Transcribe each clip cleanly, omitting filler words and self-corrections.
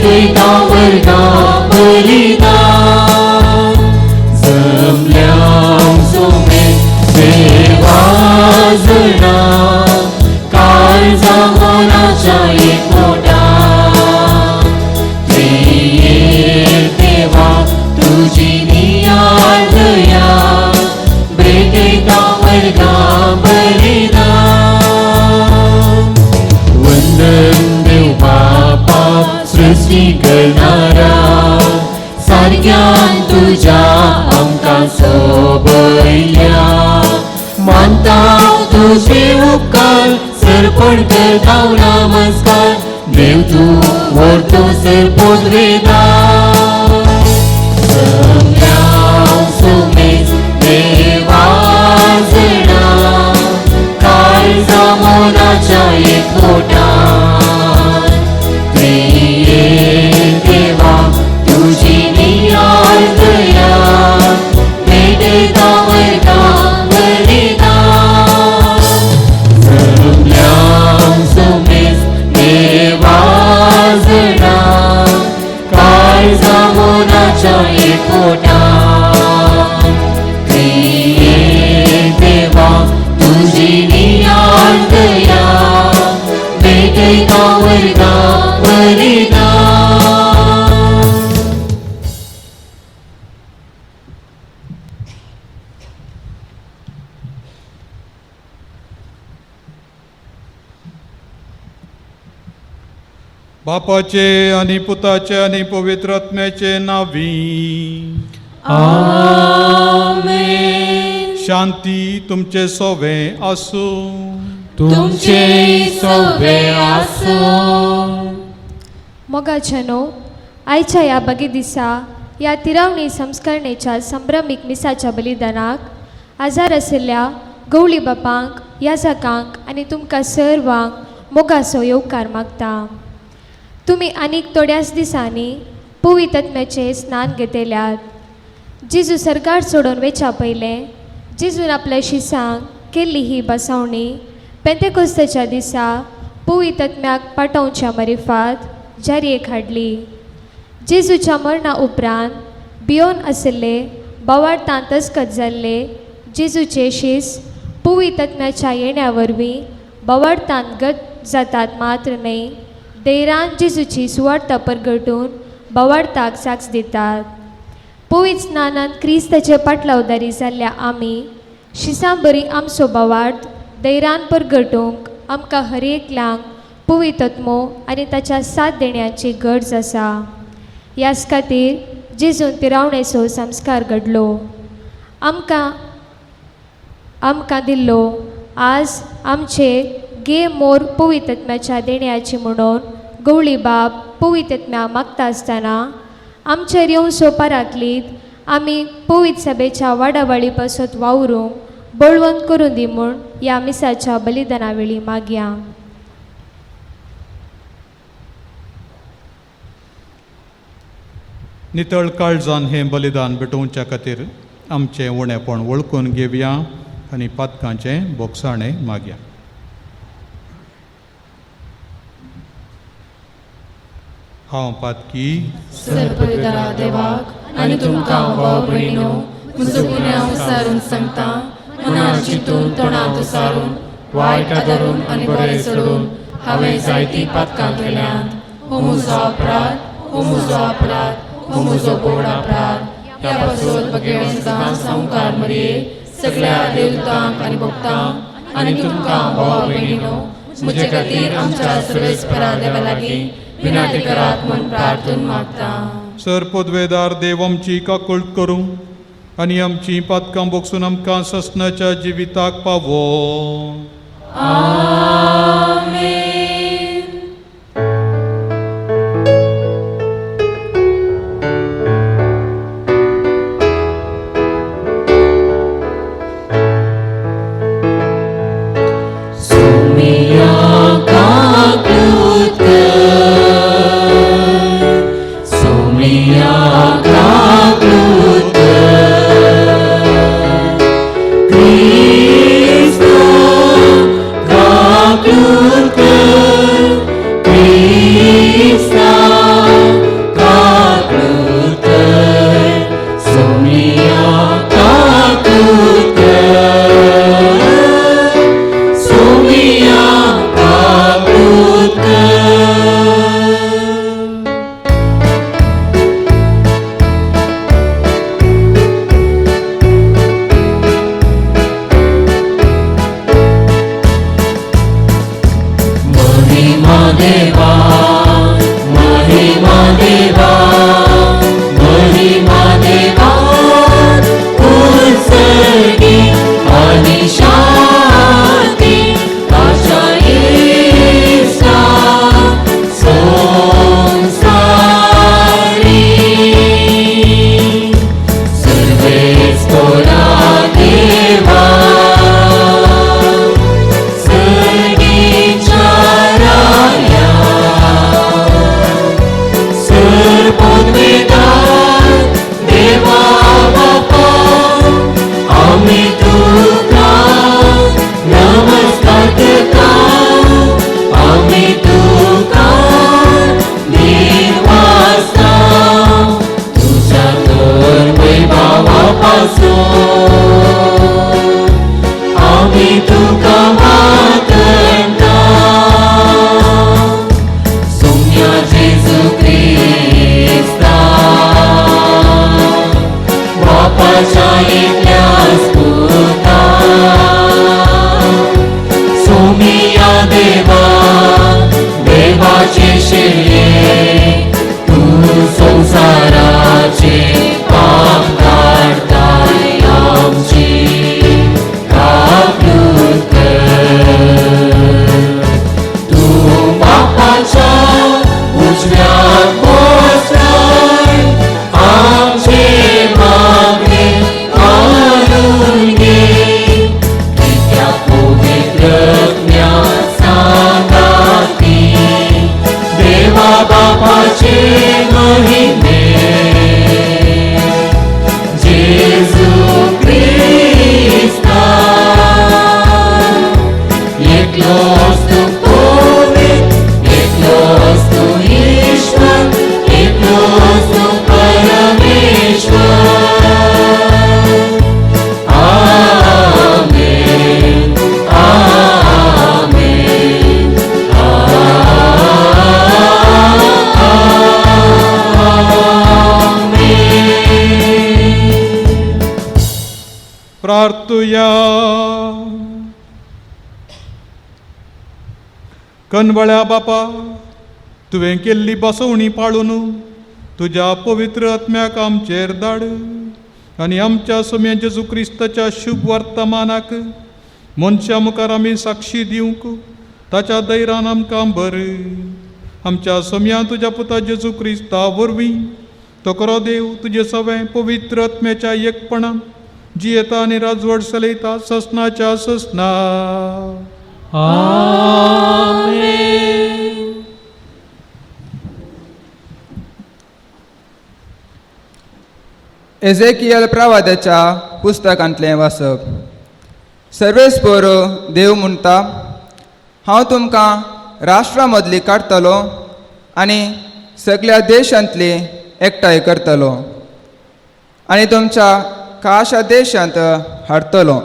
भेटयता वर्गा बलिदान जमल्यां सोमे देवाजणा काळजा मोनाच्या एकवटा देवा तुझी नियाळ दया भेटयता वर्गा बलिदान वंदन देव बापा सृष्टी करणारा सारक्यान तुझ्या आमकां सोबयल्या मानता तुझे उपकार सर्पण करता नमस्कार देव तूं व्हरतो सर्पोद वेदान जमल्यां सोमेच देवाजणा काळजा मोनाच्या एकवटान देवा तुझी नियाळ दया भेटयता वर्गा बलिदान जमल्यां सोमेच देवाजणा काळजा मोनाच्या एकवटान देवा तुझी नियाळ दया भेटयता वर्गा बलिदान बापाचे आनी पुताचे आनी पवित्र आत्म्याचे नावी आमेन शांती तुमचे सोवे आसूं तुमचे सोबे आसो मोगाचनो आयच्या या बगे दिसा या तिरावणी संस्करणेच्या संभ्रमीक मिसाच्या बलिदानाक आजार आशिल्ल्या गवळी बापांक याजकांक आनी तुमकां सर्वांक मोगाचो येवकार मागता तुमी आनीक थोड्याच दिसांनी पवित्र आत्म्याचे स्नान घेतल्यात जेजू सरकार सोडून वेच्या पयलें जेजून आपल्या शिसांक केल्ली ही बसवणी पेंतेकोस्ताच्या दिसा पवित्र आत्म्याक पाठोवच्या मरिफात जारयेक हाडली जेजूच्या मरणा उपरांत भियोन आशिल्ले बोवाळतां तस्कत जाल्ले जेजूचे शीस पवित्र आत्म्याच्या येण्या वरवीं बोवाळतां गत जातात मात्र न्हय देरान जेजूची सुवार्ता परगटून बोवाळताक साक्ष दितात पवित्र स्नानांत क्रिस्ताचे पाटलावदारी जाल्ल्या आमी शिसां बरी आमचो बोवाळ दैरान परगटूंक आमकां हर एकल्यांक पवित्र आत्मो आनी ताच्या साथ देण्याची गरज आसा ह्याच खातीर जेजून तिरावणेचो संस्कार घडलो आमकां दिल्लो आज आमचे गे मोर पवित्र आत्म्याच्या देण्याची म्हणून गवळी बाब पवित्र आत्म्या मागता आसतना आमचेर येवन सोपारांतलीत आमी पवित्र सभेच्या वाडावळी पासत वावरूंक बळवंत करून दी म्हूण ह्या मिसाच्या बलिदाना वेळी मागया नितळ काळजान हें बलिदान भेटोवच्या खातीर आमचें उणेपण वळखून घेवया आनी पातकांचें बोगसाणें मागया हांव पातकी सर्पविदारा देवाक आनी तुमकां भाव भयणो म्हजो गुन्यांव सारून सांगता मनांत चिंतून तोंडांत सारून वायट धरून आनी बरें सोडून हांवें जायतीं पातकां केल्यांत हो म्हजो अपराध हो म्हजो अपराध हो म्हजो गोड अपराध ह्या पासून बगेन सदां संवकार मरये सगळ्या देवतांक आनी भक्तांक आनी तुमकां भाव भयणीनो म्हजे खातीर आमच्या सर्वेस्परा देवा लागीं विनंती करात म्हूण प्रार्थून मागता सरपदवेदार देव आमची काकूळट करूं आनी आमची पातकां बोगसून आमकां ससनाच्या जिविताक पावो आमेन Krista देवा महिमा देवा महिमा देवा उत्सर्गी आणि शांती आशा येसा संसारी सर्वेच कोणा देवा सर्गीच्या राया सर्वोद्वेगात देवा बापा आम्ही तुका नमस्कार करता आम्ही तुका निर्वासा तुझ्या तर वैभवापासून आम्ही तुका वाकणता सोम्या जेजू ख्रिस्ता बापाच्या एकल्या स्पुता सोमिया देवा देवाचे शेये तू संसाराचे पाप काढताय आमची कापणूक कर तू बापाच्या उजव्या बसलाय आमचे मागणे आणून घे त्या पवित्र ज्ञासागाती देवा बापाचे महिमे जेजू ख्रिस्ता एकलोच तू पवित्र एकलोच तू ईश्वर एकलोच तू परमेश्वर आमेन आमेन आमेन प्रार्थुया कनबळ्या बापा तुवें केल्ली बसवणी पाळून तुज्या पवित्र आत्म्याक आमचेर धाड आनी आमच्या सोम्या जेजू क्रिस्ताच्या शुभ वर्तमानाक मनशा मुखार आमी साक्षी दिवंक ताच्या दैरान आमकां बर आमच्या सोम्या तुज्या पुता जेजू क्रिस्ता वरवीं तो करो देव तुजे सगळें पवित्र आत्म्याच्या एकपणान जियेता आनी राजवट चलयता ससनाच्या ससना आमेन एझेकियल प्रवाद्याच्या पुस्तकांतलें वाचप सर्वेस्पर देव म्हणटा हांव तुमकां राष्ट्रां मदली काडटलो आनी सगळ्या देशांतली एकठांय करतलो आनी तुमच्या काशा देशांत हाडटलो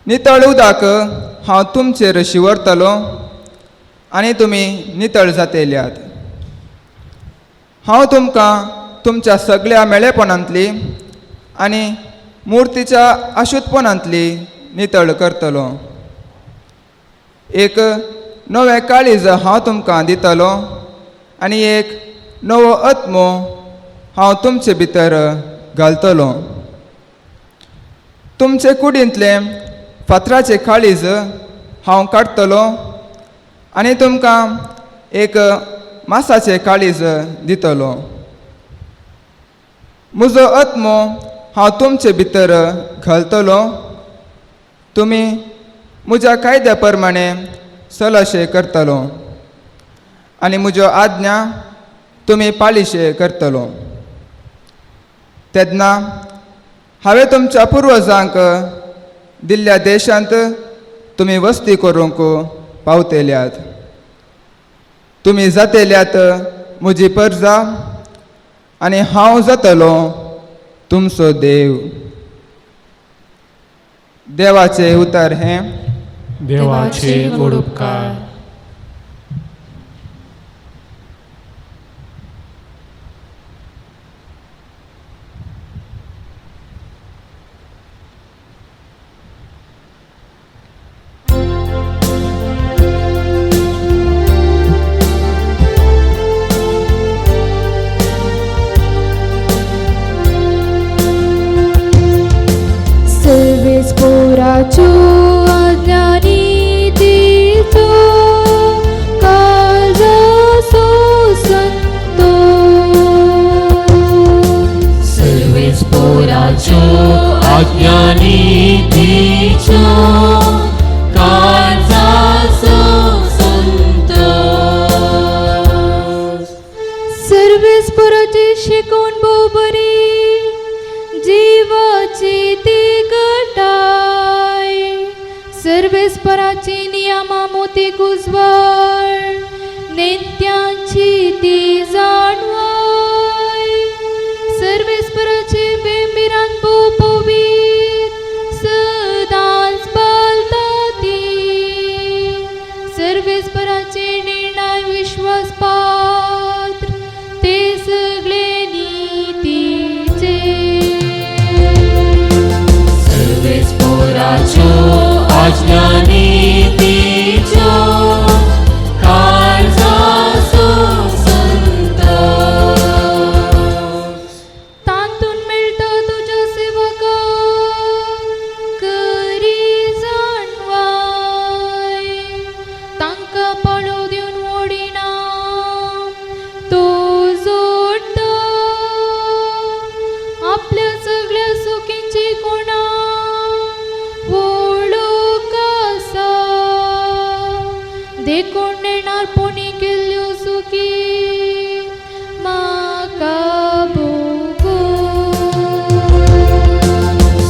नितळ उदक हांव तुमचेर शिवरतलो आनी तुमी नितळ जातल्यात हांव तुमकां तुमच्या सगळ्या मेळेपणांतली आनी मुर्तीच्या अशुद्धपणांतली नितळ करतलो एक नवें काळीज हांव तुमकां दितलो आनी एक नवो आत्मो हांव तुमचे भितर घालतलो तुमचे कुडींतले फातराचे काळीज हांव काडटलो आनी तुमकां एक मासाचे काळीज दितलो म्हजो आत्मो हांव तुमचे भितर घालतलो तुमी म्हज्या कायद्या प्रमाणे सलशे करतलो आनी म्हज्यो आज्ञा तुमी पाळीशे करतलो तेन्ना हांवें तुमच्या पुर्वजांक दिल्ल्या देशांत तुमी वस्ती करूंक पावतल्यात तुमी जातल्यात म्हजी परजा आनी हांव जातलो तुमचो देव देवाचे उतर हें देवाचे व्हड उपकार शिकून बोबरी जीवाची ती गटाय सर्वेस्पराची नियमा मोती कुजवळ नेत्यांची ती जाणवाय सर्वेस्पराचे बेंबिरान पोपवीत सदांच पालता ती सर्वेस्पराचे निर्णय विश्वास पात्र ते सगळे नीतीचे सर्वेस्पराच्यो आज्ञा नीतीच्यो काळजाचो संतोष तांतून मेळटा तुझ्या सेवकाक करी जाणवाय तांकां पाळो दिवन ओडिना तो जोडटा आपल्या सगळ्या सुखींची कोणा वळख आसा देखून नेणार पोणी केल्ल्यो सुखी म्हाका भोगो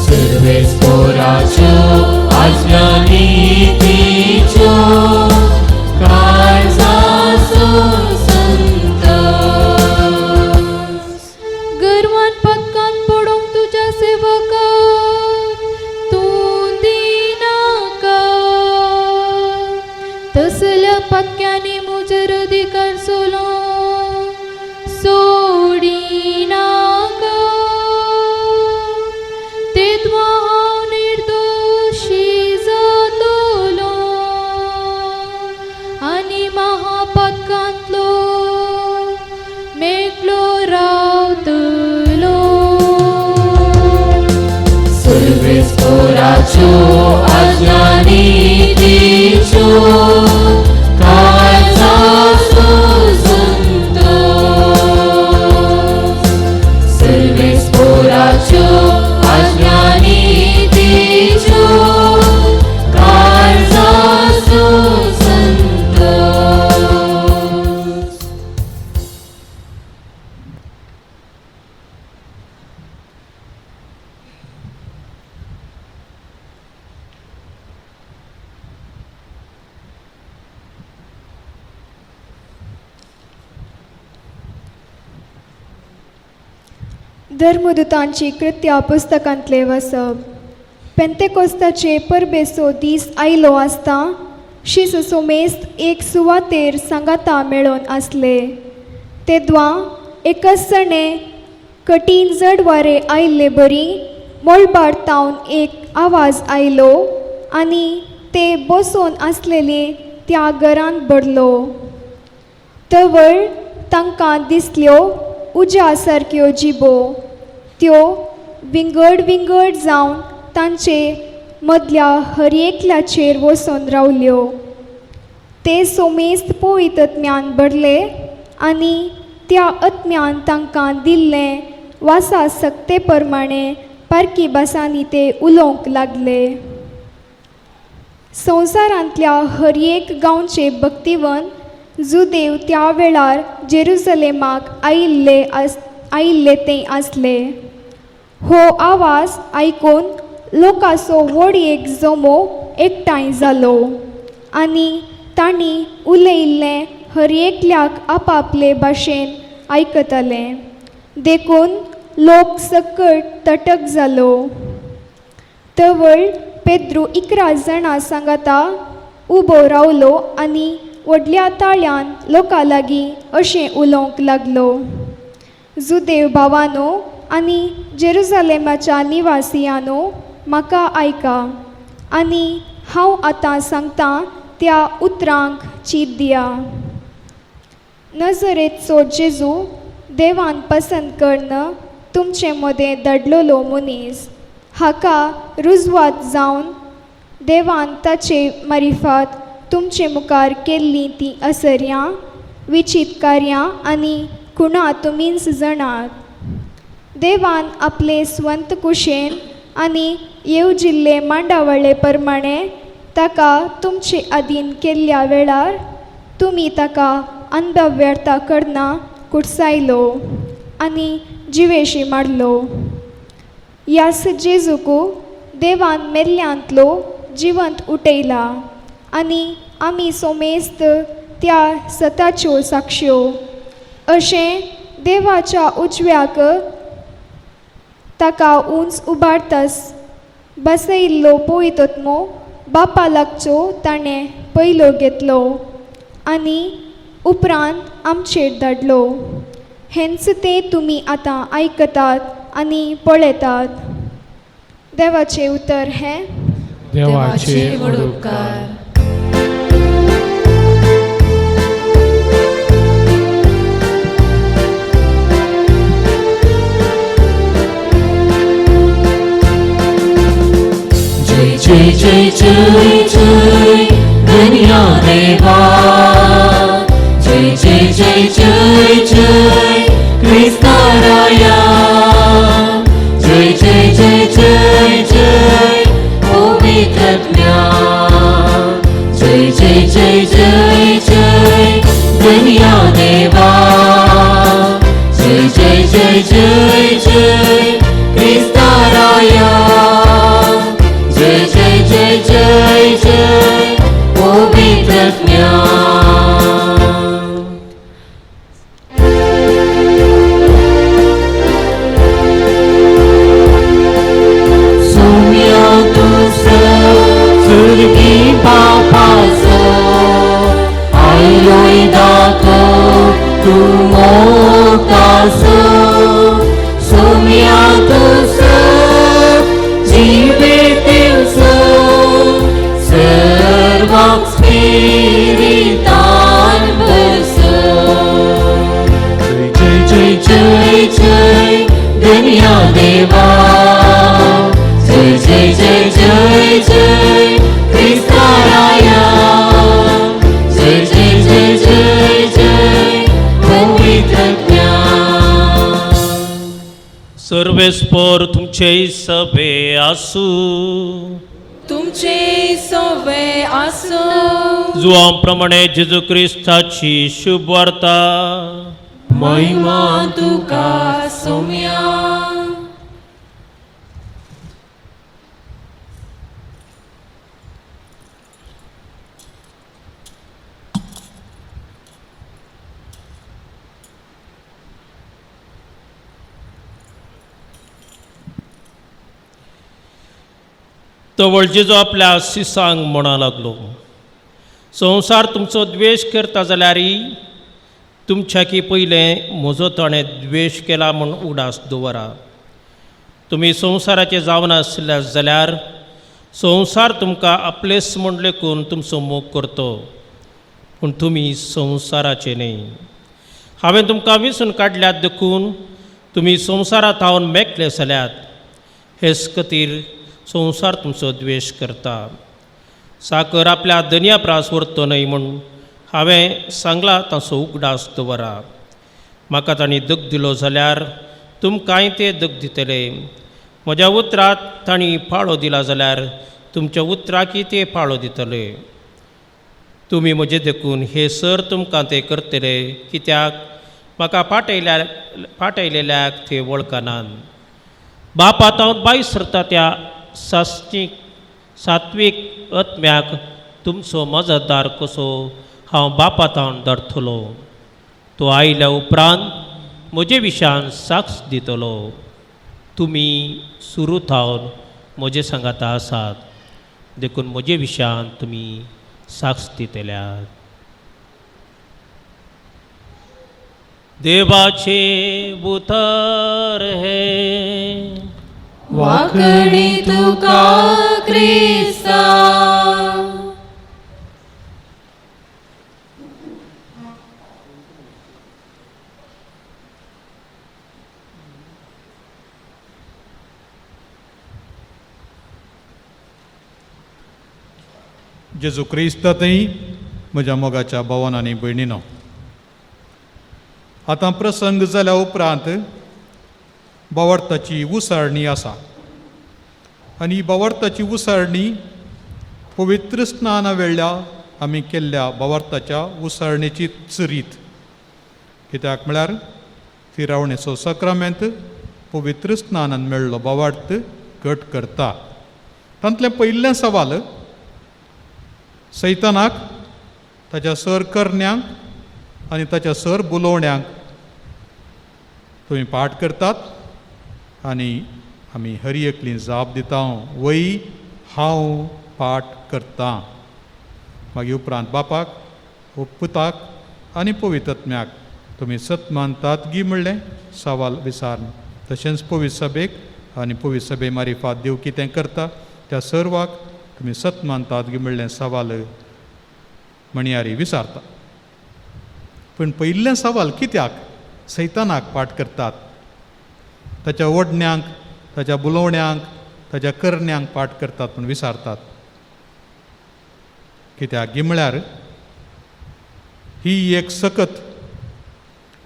सर्वेस्पराच्यो आज्ञा नीतीच्यो काळजाचो संतोष गर्वान पदकान पडोवंक तुज्या सेवकाक तूं दिनाका तसल्या पक्क्यांनी मुजर अधिकार सोडिनाका तेद्वा हांव निर्दोशी जातलो आनी महापदकांतलो मेकलो रावतलो सर्वेस्पराच्यो आज्ञा नीतीच्यो काळजाचो संतोष सर्वेस्पराच्यो आज्ञा नीतीच्यो काळजाचो संतोष धर्मदूतांची कृत्या पुस्तकांतले वसप पेंतेकोस्ताचे परबेचो दीस आयलो आसता शीस सोमेस्त एक सुवातेर सांगाता मेळोन आसले तेद्वा एकसणे कठीण जड वारे आयिल्ले बरी मोळबार तावन एक आवाज आयलो आनी ते बसोन आसलेले त्या घरांत भरलो तवळ तांकां दिसल्यो उज्या सारक्यो जिबो त्यो विंगड विंगड जावन तांचे मदल्या हर एकल्याचेर वचून रावल्यो ते सोमेस्त पवित्र आत्म्यान भरले आनी त्या आत्म्यान तांकां दिल्लें वासा सक्ते प्रमाणे पारकी भासांनी ते उलोवंक लागले संवसारांतल्या हर एक गांवचे भक्तिवंत जुदेव त्या वेळार जेरुसलेमाक आयिल्ले ते आसले हो आवाज आयकून लोकांचो व्हड एक जमो एकठांय जालो आनी तांणी उलयिल्लें हर एकल्याक आपापले भाशेन आयकताले देखून लोक सकट तटक जालो तवळ पेद्रू 11 जाणां सांगाता उबो रावलो आनी व्हडल्या ताळ्यान लोकां लागीं अशें उलोवंक लागलो जुदेव भावांनो आनी जेरुसलेमाच्या निवासियांनो म्हाका आयका आनी हांव आतां सांगतां त्या उतरांक चीत दिया नजरेचो जेजू देवान पसंत कर्ण तुमचे मदें धाडलोलो मनीस हाका रुजवात जावन देवान ताचे मारिफात तुमचे मुखार केल्लीं तीं असर्यां विचित कार्यां आनी खुणां तुमीच जाणात देवान आपले स्वंत कुशेन आनी येवजिल्ले मांडावळे प्रमाणे ताका तुमचे आदीन केल्ल्या वेळार तुमी ताका अंधव्यर्था करना कुडसायलो आनी जिवेशी मारलो. ह्यास जेजूकू देवान मेल्ल्यांतलो जिवंत उठयला आनी आमी सोमेस्त त्या सताच्यो साक्षयो. अशें देवाच्या उजव्याक ताका उंच उबारतास बसयिल्लो पवित्रत्मो बापा लागचो ताणें पयलो घेतलो आनी उपरांत आमचेर धाडलो. हेंच तें तुमी आतां आयकतात आनी पळयतात. देवाचें उतर हें. देवाचे व्हड उपकार. जय जय जय जय धन्या देवा. जय जय जय जय जय क्रिस्ता राया. जय जय जय जय जय पवित्रत्म्या. जय जय जय जय जय धन्या देवा. जय जय जय जय जय क्रिस्ता राया. जय जय जय जय जय पवित्रत्म्या. सौम्या तुझ सुरगी बापाचो आयलोय दाखव तू मोगाचो. सौम्या तुझ सर्वांक स्पिरितान भरसो. जय जय जय जय धन्या देवा. जय जय जय जय जय क्रिस्ता राया. जय जय जय जय जय पवित्रत्म्या. सर्वेस्पर तुमचे सभे आसू. तुमचे सोवे आसो. जुवांप्रमाणे जेजू क्रिस्ताची शुभ वार्ता. महिमा तुका सौम्या. तवळ जेजू आपल्या शिसांक म्हणा लागलो, संवसार तुमचो द्वेश करता जाल्यारय तुमच्याकी पयलें म्हजो ताणें द्वेश केला म्हूण उडास दवरा. तुमी संवसाराचे जावन आसल्या जाल्यार संवसार तुमकां आपलेस म्हूण लेखून तुमचो मोग करतो, पूण तुमी संवसाराचे न्हय. हांवें तुमकां विसून काडल्यात देखून तुमी संवसारांत हांवन मेकले जाल्यात. हेच खातीर संवसार तुमचो द्वेश करता. साकर आपल्या दनया प्रास व्हरतो न्हय म्हूण हांवें सांगलां ताचो उगडास दवरा. म्हाका तांणी दूख दिलो जाल्यार तुमकांय ते दूख दितले. म्हज्या उतरांत तांणी फाळो दिला जाल्यार तुमच्या उतराकय ते फाळो दितले. तुमी म्हजे देखून हे सर तुमकां ते करतले, कित्याक म्हाका फाटयलेल्याक ते वळखनात. बापात हांव बाय सरता त्या सात्वीक आत्म्याक तुमचो मजतदार कसो हांव बापात हांव धरतलो. तो आयल्या उपरांत म्हजे विशयान साक्ष दितलो. तुमी सुरूत हांव म्हजे सांगाता आसात, देखून म्हजे विशयान तुमी साक्ष दितल्यात. देवाचे उतर हे. वाकडी तुका क्रिस्ता. जेजू क्रिस्तांतय म्हज्या मोगाच्या भावांनी आनी भयणीनो, आतां प्रसंग जाल्या उपरांत भावार्थाची उसाळणी आसा. आनी ही भावार्थाची उसाळणी पवित्र स्नाना वेळ्या आमी केल्ल्या भावार्थाच्या उसाळणेची रीत. कित्याक म्हळ्यार फिरावणेचो सक्रामेंत पवित्र स्नानान मेळ्ळो बोवार्थ घट करता. तांतलें पयिल्लें सवाल सैतानाक ताच्या सर करण्यांक आनी ताच्या सर बुलोवण्यांक तुमी पाठ करतात आनी आमी हरी एकली जाप दिता वय हांव पाठ करतां. मागीर उपरांत बापाक पुताक आनी पवित्र आत्म्याक तुमी सत मानतात गी म्हणलें सवाल विचारन. तशेंच पवित्र सभेक आनी पवित्र सभे मारिफात देव कितें करता त्या सर्वाक तुमी सत मानतात गी म्हणलें सवाल म्हणयारी विचारता. पूण पयिल्लें सवाल कित्याक सैतानाक पाठ करतात? ताच्या ओडण्यांक, ताच्या बुलोवण्यांक, ताच्या करण्यांक पाठ करतात पूण विचारतात कित्याक गी म्हळ्यार ही एक सकत,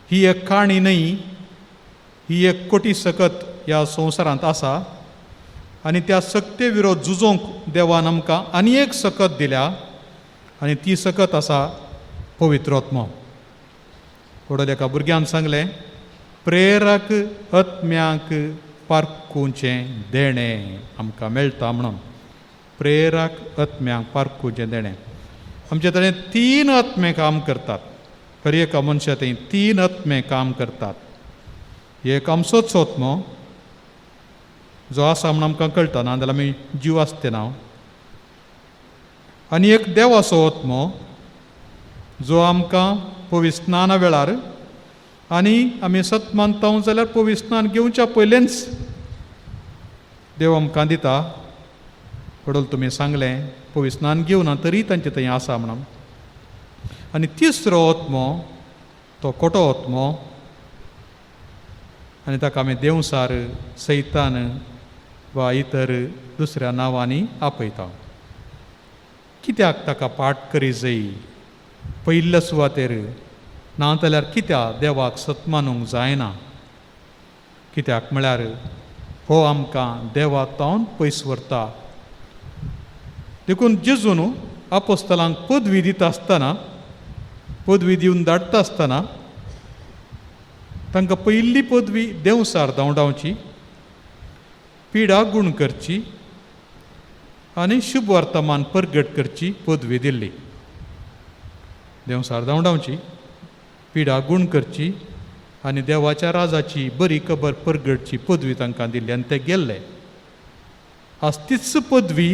ही एक काणी न्हय, ही एक कोटी सकत ह्या संवसारांत आसा आनी त्या सक्ते विरोध झुजोवंक देवान आमकां आनी एक सकत दिल्या आनी ती सकत आसा पवित्र आत्मो. कोडो एका भुरग्यान सांगलें प्रेरक आत्म्याक पारखुचें देणें आमकां मेळटा म्हणून. प्रेरक आत्म्याक पारखुचें देणें. आमचे तरेन 3 आत्मे काम करतात. खरी एका मनशा थंय 3 आत्मे काम करतात. एक आमचोच आत्मो जो आसा म्हूण आमकां कळटा ना जाल्यार आमी जीव आसते ना. आनी एक देवाचो आत्मो जो आमकां पवित्र स्नाना वेळार आनी आमी सत मानता जाल्यार पवित्र स्नान घेवच्या पयलेंच देव आमकां दिता. पडोल तुमी सांगलें पवित्र स्नान घेवना तरी तांचे थंय आसा म्हणून. आनी तिसरो आत्मो तो खोटो आत्मो आनी ताका आमी देवसार सैतान वा इतर दुसऱ्या नांवांनी आपयता. कित्याक ताका पाठ करी जाय पयिल्ल्या सुवातेर? ना जाल्यार कित्याक देवाक सत मानूंक जायना? कित्याक म्हळ्यार हो आमकां देवा तावन पयस व्हरता. देखून जेजून आपोस्तलांक पदवी दिता आसतना, पदवी दिवन धाडटा आसतना तांकां पयिल्ली पदवी देवसार धांवडावची, पिडा गूण करची आनी शुभ वर्तमान परगट करची पदवी दिल्ली. देवसार धांवडावची, पिडा गूण करची आनी देवाच्या राजाची बरी खबर परगटची पदवी तांकां दिल्ली आनी ते गेल्ले. आज तीच पदवी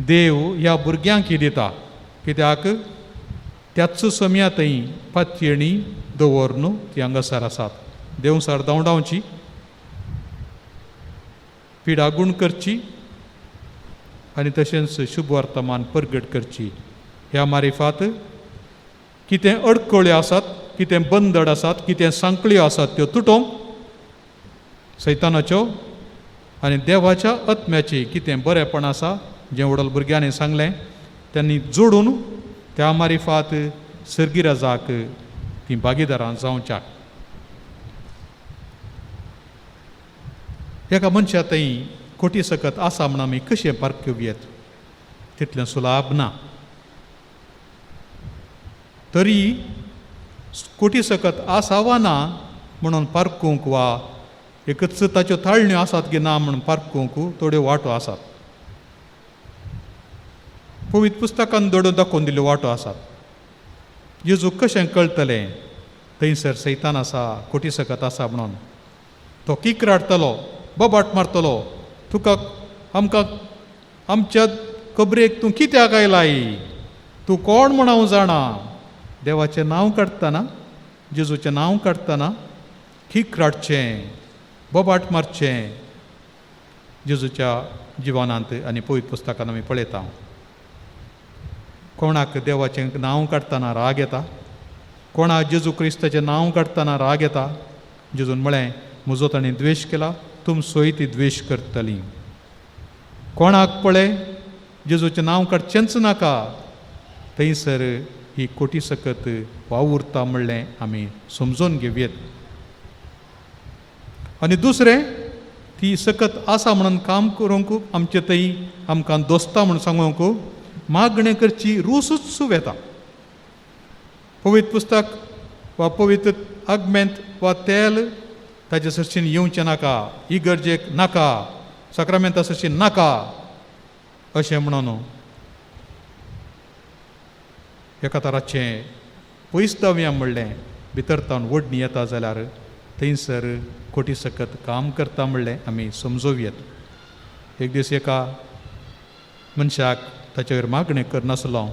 देव ह्या भुरग्यांक दिता. कित्याक त्याच समया थंय पातयेणी दवरून ती हांगासर आसात. देवसार धांवडावची, पिडा गूण करची आनी तशेंच शुभ वर्तमान परगट करची. ह्या मारिफात कितें अडखळ्यो आसात, कितें बंदड आसात, कितें सांकळ्यो आसात त्यो तुटोवंक सैतानाच्यो आनी देवाच्या आत्म्याची कितें बरेंपण आसा जें वडल भुरग्यांनी सांगलें त्यांनी जोडून त्या मारिफात सर्गिराजाक ती भागीदारां जावच्याक. एका मनशा थंय खोटी सकत आसा म्हूण आमी कशें पारखुयेत? तितलें सुलाभ ना. तरी खोटी सकत आसा वा ना म्हणून पारखूंक वा एकच ताच्यो थाळण्यो आसात की ना म्हणून पारखूंक थोड्यो वाटो आसात. पवित्र पुस्तकान दडोवन दाखोवन दिल्ल्यो वाटो आसात. जेजूक कशें कळटलें थंयसर सैतान आसा, खोटी सकत आसा म्हणून? तो किकराडटलो, बोबाट मारतलो, तुका आमकां आमच्या खबरेक तूं कित्याक आयलाय? तूं कोण म्हूण हांव जाणा? देवाचें नांव काडटना, जेजूचें नांव काडटना किकराडचें, बोबाट मारचें जेजूच्या जिवनांत आनी पवित्र पुस्तकान आमी पळयता. कोणाक देवाचें नांव काडटना राग येता? कोणाक जेजू क्रिस्ताचें नांव काडटना राग येता? जेजून म्हळें म्हजो ताणें द्वेश केला, तुमचोय ती द्वेश करतली. कोणाक पळय जेजूचें नांव काडचेंच नाका, थंयसर ही खोटी सकत वावुरता म्हणलें आमी समजून घेवयेत. आनी दुसरें, ती सकत आसा म्हणून काम करूंक आमचे थंय आमकां दोस्ता म्हणून सांगूंक मागणें करची रूच येता. पवित्र पुस्तक वा पवित्र आगमेंत वा तेल ताचे सरशीन येवचें नाका, इगर्जेक नाका, सक्रामेंता सरशीन नाका अशें म्हणून एका तराचें पयस दावया म्हणलें भितर तावन ओडणी येता जाल्यार थंयसर कोटी सकत काम करता म्हणलें आमी समजोवयात. एक दीस एका मनशाक ताचे वयर मागणें करनासलो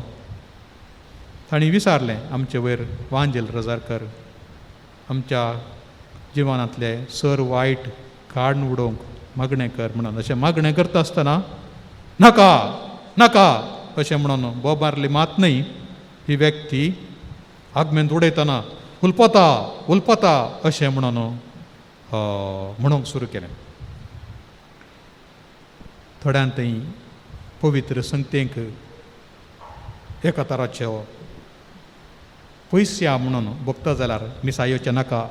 ताणें विचारलें आमचे वयर वांजेल रजारकर आमच्या जिवनांतले सर वायट काडून उडोवंक मागणें कर म्हणून. अशें मागणें करता आसतना नाका नाका अशें म्हणून बोब मारली मात न्हय, ही व्यक्ती आगमेंत उडयतना उलपता उलपता अशें म्हणून म्हणूंक सुरू केलें. थोड्यान थंय पवित्र संगतेक एका तराच्यो पयस या म्हणून भोगता जाल्यार मिसा येवचें नाका,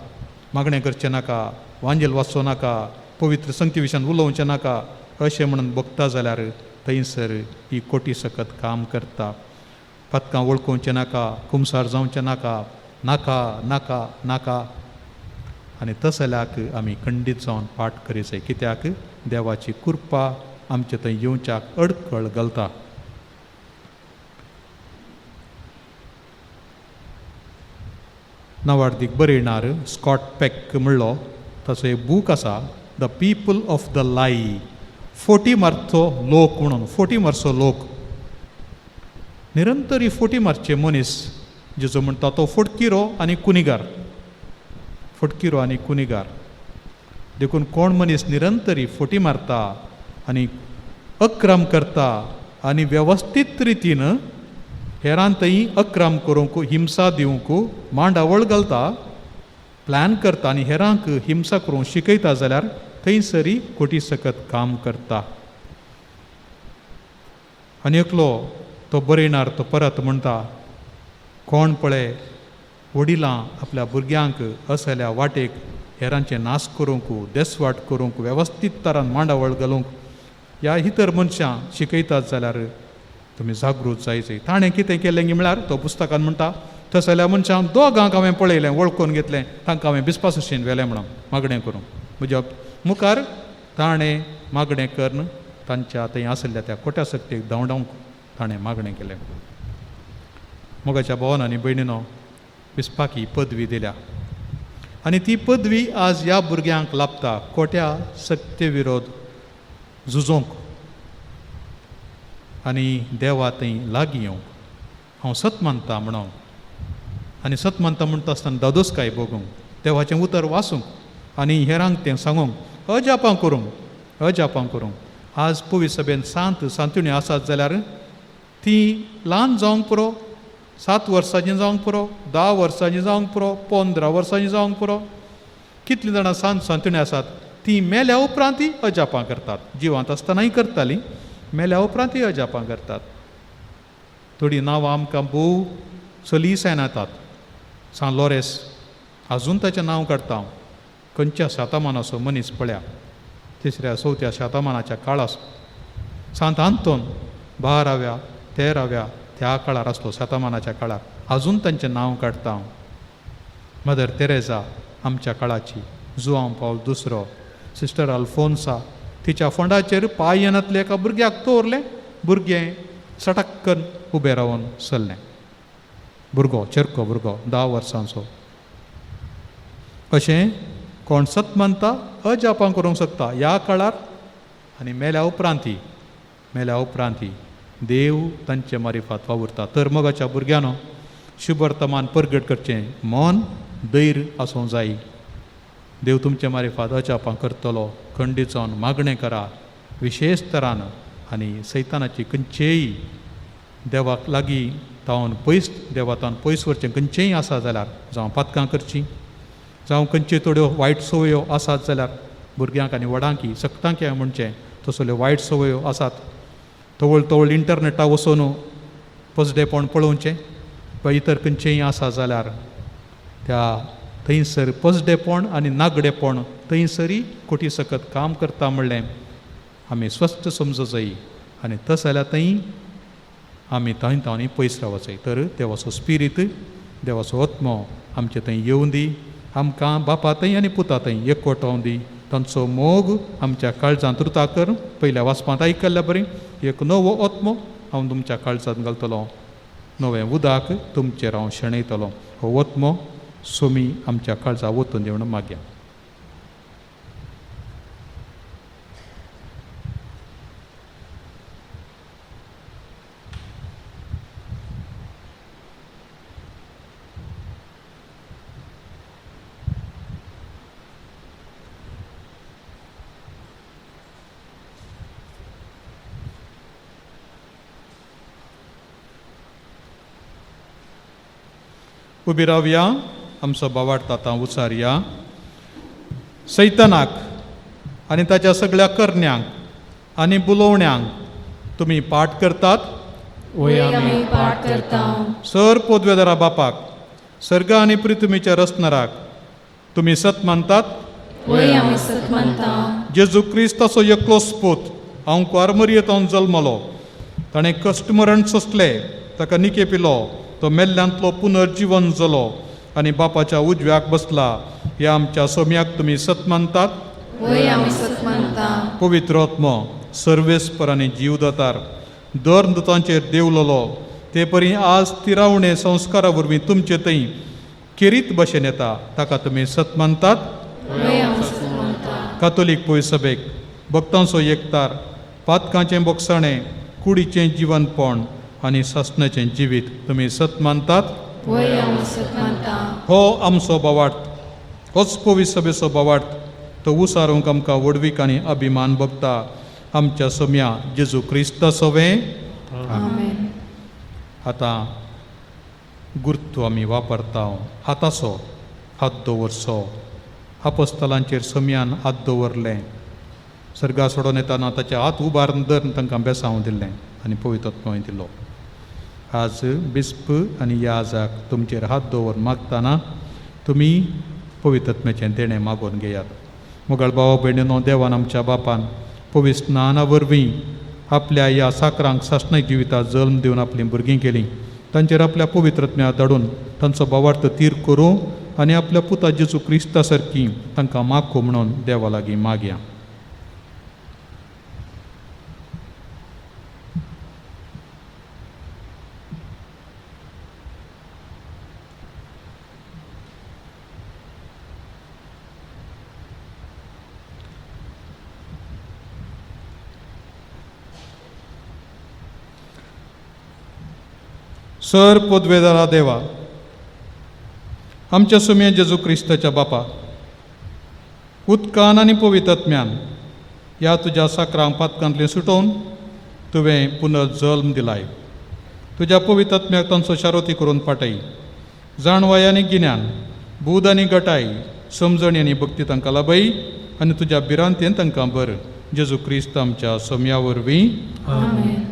मागणें करचें नाका, वांजेल वाचचो नाका, पवित्र संगती विशयान उलोवचें नाका अशें म्हणून भोगता जाल्यार थंयसर ही कोटी सकत काम करता. पदकां वळखोवचें नाका, कुमसार जावचें नाका, नाका नाका नाका. आनी तसल्याक आमी खंडीत जावन पाठ करीत जाय, कित्याक देवाची कृपा आमचे थंय येवच्याक अडखळ घालता. नवार्दीक बरयणार स्कॉट पॅक म्हणलो ताचो एक बूक आसा द पीपल ऑफ द लाई, 40 मार्चो लोक म्हणून. 40 मार्चो लोक निरंतर ही 40 मार्चे मनीस जेचो म्हणटा तो फटकिरो आनी कुनिगार, फटकिरो आनी कुनिगार. देखून कोण मनीस निरंतर ही 40 मारता आनी अक्रम करता आनी वेवस्थीत रितीन हेरांतय अक्रम करूंक, हिंसा दिवंक मांडावळ घालता, प्लॅन करता आनी हेरांक हिंसा करूंक शिकयता जाल्यार थंयसरी कोटी सकत काम करता. आनी एकलो तो बरयणार तो परत म्हणटा कोण पळय वडिलां आपल्या भुरग्यांक असल्या वाटेक हेरांचे नाश करूंक, देसवाट करूंक, वेवस्थीत तरान मांडावळ घालूंक ह्या इतर मनशां शिकयतात जाल्यार तुमी जागृत जायचें. ताणें कितें केलें म्हळ्यार तो पुस्तकान म्हणटा तसल्या मनशांक दोगांक हांवें पळयलें, वळखून घेतलें, तांकां हांवें बिस्पासून व्हेलें म्हणून मागणें करूंक. म्हज्या मुखार ताणें मागणें करून तांच्या थंय आसल्या त्या कोट्या सक्तीक धांवडावंक ताणें मागणें केलें. मोगाच्या भावान आनी भयणीनो विस्पाक ही पदवी दिल्या आनी ती पदवी आज ह्या भुरग्यांक लाभता कोट्या सक्ते विरोध झुजोवंक आनी देवा थंय लागीं येवंक. हांव सत मानता म्हणून आनी सत मानता म्हणटा आसतना दादोसकाय भोगूंक, देवाचें उतर वाचूंक आनी हेरांक तें सांगूंक, अजापां करूंक, अजापां करूंक. आज पवित्र सभेन सांतुणी आसात जाल्यार ती ल्हान जावंक पुरो, 7 वर्सांची जावंक पुरो, 10 वर्सांची जावंक पुरो, 15 वर्सांची जावंक पुरो. कितलीं जाणां सांतुणी आसात ती मेल्या उपरांतय अजापां करतात. जिवांत आसतनाय करतालीं, मेल्या उपरांतय अजापां करतात. थोडीं नांवां आमकां भोव सलीसायन येतात. सान लॉरेस आजून ताचें नांव काडटा हांव. खंयच्या शेतामानाचो मनीस पळया, 3ऱ्या 4थ्या शेतामानाच्या काळाचो. सांत आंतोन 12व्या 13व्या त्या काळार आसलो, शेतामानाच्या काळार. आजून तांचें नांव काडटा हांव. मदर तेरेजा आमच्या काळाची, जुआंव पावल II, सिस्टर अल्फोन्सा, तिच्या फोंडाचेर पांय येनातले एका भुरग्याक दवरलें, भुरगें सटक्कन उबें रावन सरलें. भुरगो चेरको भुरगो 10 वर्सांचो. अशें कोण सत मानता अजापां करूंक शकता ह्या काळार आनी मेल्या उपरांतय देव तांचे मारिफात वावुरता. तर मोगाच्या भुरग्यानो शुभ वर्तमान परगट करचें मन धैर्य आसूंक जाय. देव तुमचे मारिफात अजापां करतलो. खंडीत जावन मागणें करा विशेश तरान आनी सैतानाची खंयचेय देवाक लागीं तावन पयस, देवातावन पयस वरचें खंयचेंय आसा जाल्यार, जावं पातकां करचीं, जावं खंयच्यो थोड्यो वायट संवयो आसात जाल्यार भुरग्यांक आनी व्हडांकी सक्तांक म्हणचें तसल्यो वायट संवयो आसात. तवळ इंटरनेटार वचून पसडेपण पळोवचें वा इतर खंयचेंय आसा जाल्यार त्या थंयसर पसडेपण आनी नागडेपण थंयसरी कोटी सकत काम करता म्हणलें आमी स्वस्थ समजूं जायी. आनी तस जाल्यार थंय आमी थंय पयस रावच जाय. तर देवाचो स्पिरीट देवाचो आत्मो आमचे थंय येवं दी, आमकां बापा थंय आनी पुता थंय एकवटावन दी, तांचो मोग आमच्या काळजांत रुता कर. पयल्या वाचपांत आयकल्ल्या बरें एक नवो आत्मो हांव तुमच्या काळजांत घालतलो, नवें उदक तुमचेर हांव शेणयतलो. हो आत्मो सोमी आमच्या काळजां वतून दिवन मागया. उबी रावया, आमचो बावाट ताता उचारया. सैतानाक आनी ताच्या सगळ्या करण्यांक आनी बुलोवण्यांक तुमी पाट करतात. वय आमी पाठ करता. सर पोदवेदारा बापाक, सर्ग आनी पृथ्वीच्या रचणाराक तुमी सत मानतात. वय आमी सत मानता. जेजू क्रिस्ताचो एकलो स्पूत हांव क्वारमरयेंतावन जल्मलो, ताणें कश्ट मरण सोंसलें, ताका निकेपिलो, तो मेल्ल्यांतलो पुनर्जीवन जालो आनी बापाच्या उजव्याक बसला. ह्या आमच्या सोम्याक तुमी सत मानतात. वय आमी सत मानता. पवित्र आत्मो सर्वेस्पर आनी जीवदातार दर दुतांचेर देवलोलो, ते परी आज तिरावणे संस्कारा वरवीं तुमचे थंय खेरीत भशेन येता, ताका तुमी सत मानतात. वय आमी सत मानता. कातोलीक पळय सभेक भक्तांचो एकतार, पातकांचें बोगसाणें, कुडीचें जिवनपण आनी ससणाचें जिवीत तुमी सत मानतात. वय आमी सत मानता. हो आमचो बावार्थ, होच पवित्र सभेचो बावार्थ, तो उसारूंक आमकां वडवीक आनी अभिमान भोगता. आमच्या सोम्या जेजू क्रिस्ताचोवें आमेन. आतां गुर्तू आमी वापरता. हाताचो हात दवरचो. आपोस्तलांचेर सोम्यान हात दवरलें, सर्गा सोडून येताना ताचे हात उबारून धरून तांकां बेसांव दिलें आनी पवित्र आत्मोय दिलो. आज बिस्प आनी याजाक तुमचेर हात दवर मागतना तुमी पवित्र आत्म्याचें देणें मागून घेयात. मुगाळ भावा भयणीनो, देवान आमच्या बापान पवित्र स्नाना वरवीं आपल्या ह्या साकरांक सासणाय जिवितांत जल्म दिवन आपलीं भुरगीं केलीं. तांचेर आपल्या पवित्र आत्म्या धाडून तांचो भावार्थ तीर करूं आनी आपल्या पुता जेजू क्रिस्ता सारकी तांकां मागो म्हणून देवा लागीं मागया. सर पोदवेदारा देवा, आमच्या सुम्या जेजू क्रिस्ताच्या बापा, उदकान आनी पवित्र आत्म्यान ह्या तुज्या साकरांक पातकांतलें सुटोवन तुवें पुनर्जल्म दिलाय. तुज्या पवित्र आत्म्याक तांचो शारोती करून पाटय. जाणवाय आनी गिन्यान, बूद आनी गटाय, समजणी आनी भक्ती तांकां लाभय आनी तुज्या भिरांतेन तांकां बर. जेजू क्रिस्त आमच्या सोम्या वरवीं आमेन.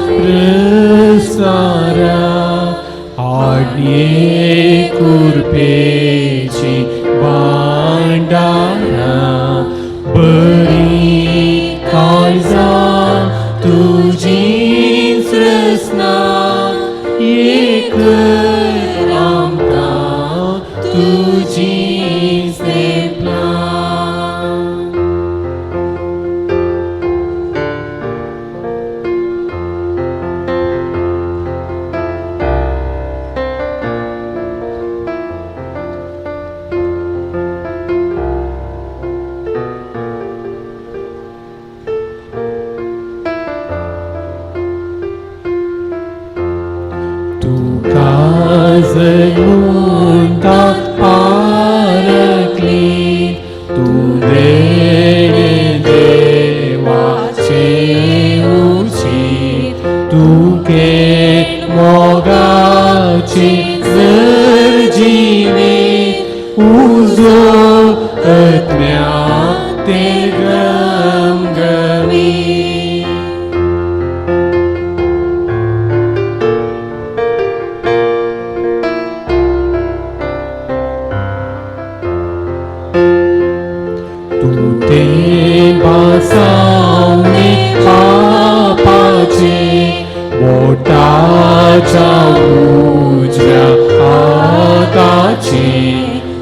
प्रसारा हाडये कुरपेची भांडारा बरी काळजा तुजीच रसना एक आमकां तुजीच नेपला. Zănunta paraclit, tu dene devace ucit, tu che mogaci zărgivit, uzo et mea te gângămit. Saune papace, botacia ugia atace,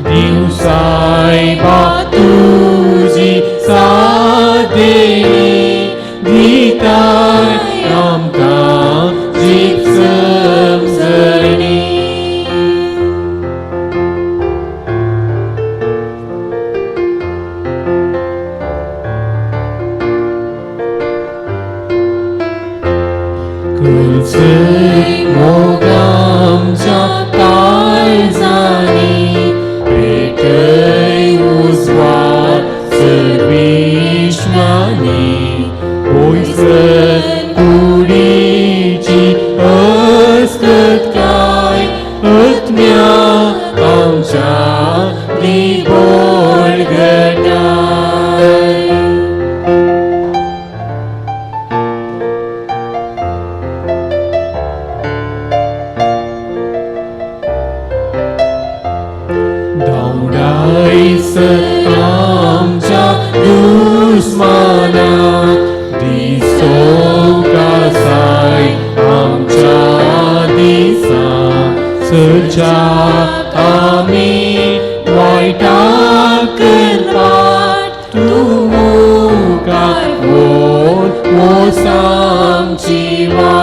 diusai batuzi sadei, ditai amca gipsăm zărni. Câlțăi mogam cea calzani, pe căi uzvar sărvișmani, voi săturici ăstăt cai, ît mea am cea libol gătai. Să amcea dușmana, disoca sai amcea disa, săcea ami moita cârpat, tu muca vor o samciva.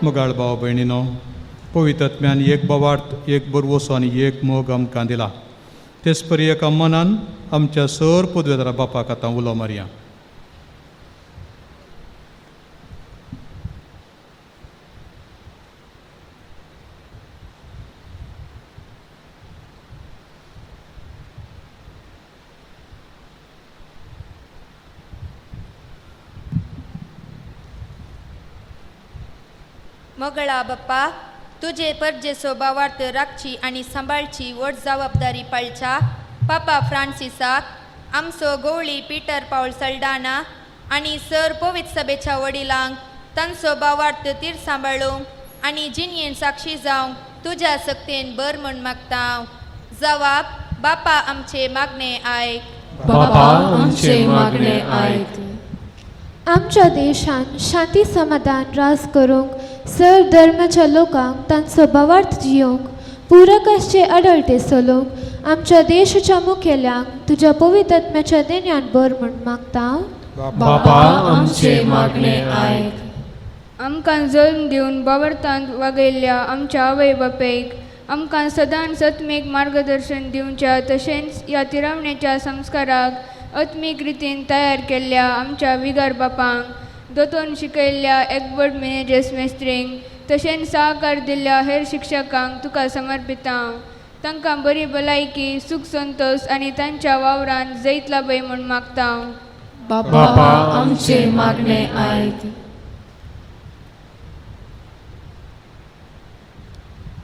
मुगाळ भाव भयणीनो, पवित्र आत्म्यान एक बोवार्थ, एक बरवोसो आनी एक मोग आमकां दिला. तेच परी एका मनान आमच्या सर पदवेदारा बापाक आतां उलो मारया. मोगळा बाप्पा, तुझे परजे सोबावार्थ राखची आणि सांबाळची व्हड जबाबदारी पाळच्या पापा फ्रांसिसाक, आमचो गवळी पीटर पाऊल सल्डाना आणि सर पवित्र सभेच्या वडिलांक तांचो भावार्थ तीर सांबाळूंक आणि जिणयेन साक्षी जावंक तुझ्या सक्तेन बर म्हण मागता. जवाब: बापा आमचे मागणे आयक. बापा आमचे मागणे आयक. आमच्या देशात शांती समाधान रास करूंक सर्व धर्माच्या लोकांक तांचो भावार्थ जियोंक पूरक आसचे आढळते चलोवंक आमच्या देशाच्या मुखेल्यांक तुझ्या पवित्र आत्म्याच्या देण्यान बर म्हण मागता. बापा आमचे मागणे आयक. आमकां जल्म दिवन भावार्थांत वागयल्ल्या आमच्या आवय बापेक आमकां सदांच सत्मीक मार्गदर्शन दिवच्या, तशेंच ह्या तिरावणेच्या संस्काराक अत्मीक रितीन तयार केल्ल्या आमच्या विगार बापांक, दोतोन शिकयल्ल्या एग्बर्ट मेनेजर्स मेस्त्रींक, तशेंच सहकार दिल्ल्या हेर शिक्षकांक तुका समर्पिता. तांकां बरी भलायकी, सुख संतोष आनी तांच्या वावरांत जैत लाभय म्हूण मागता. बापा आमचे मागणे आयक.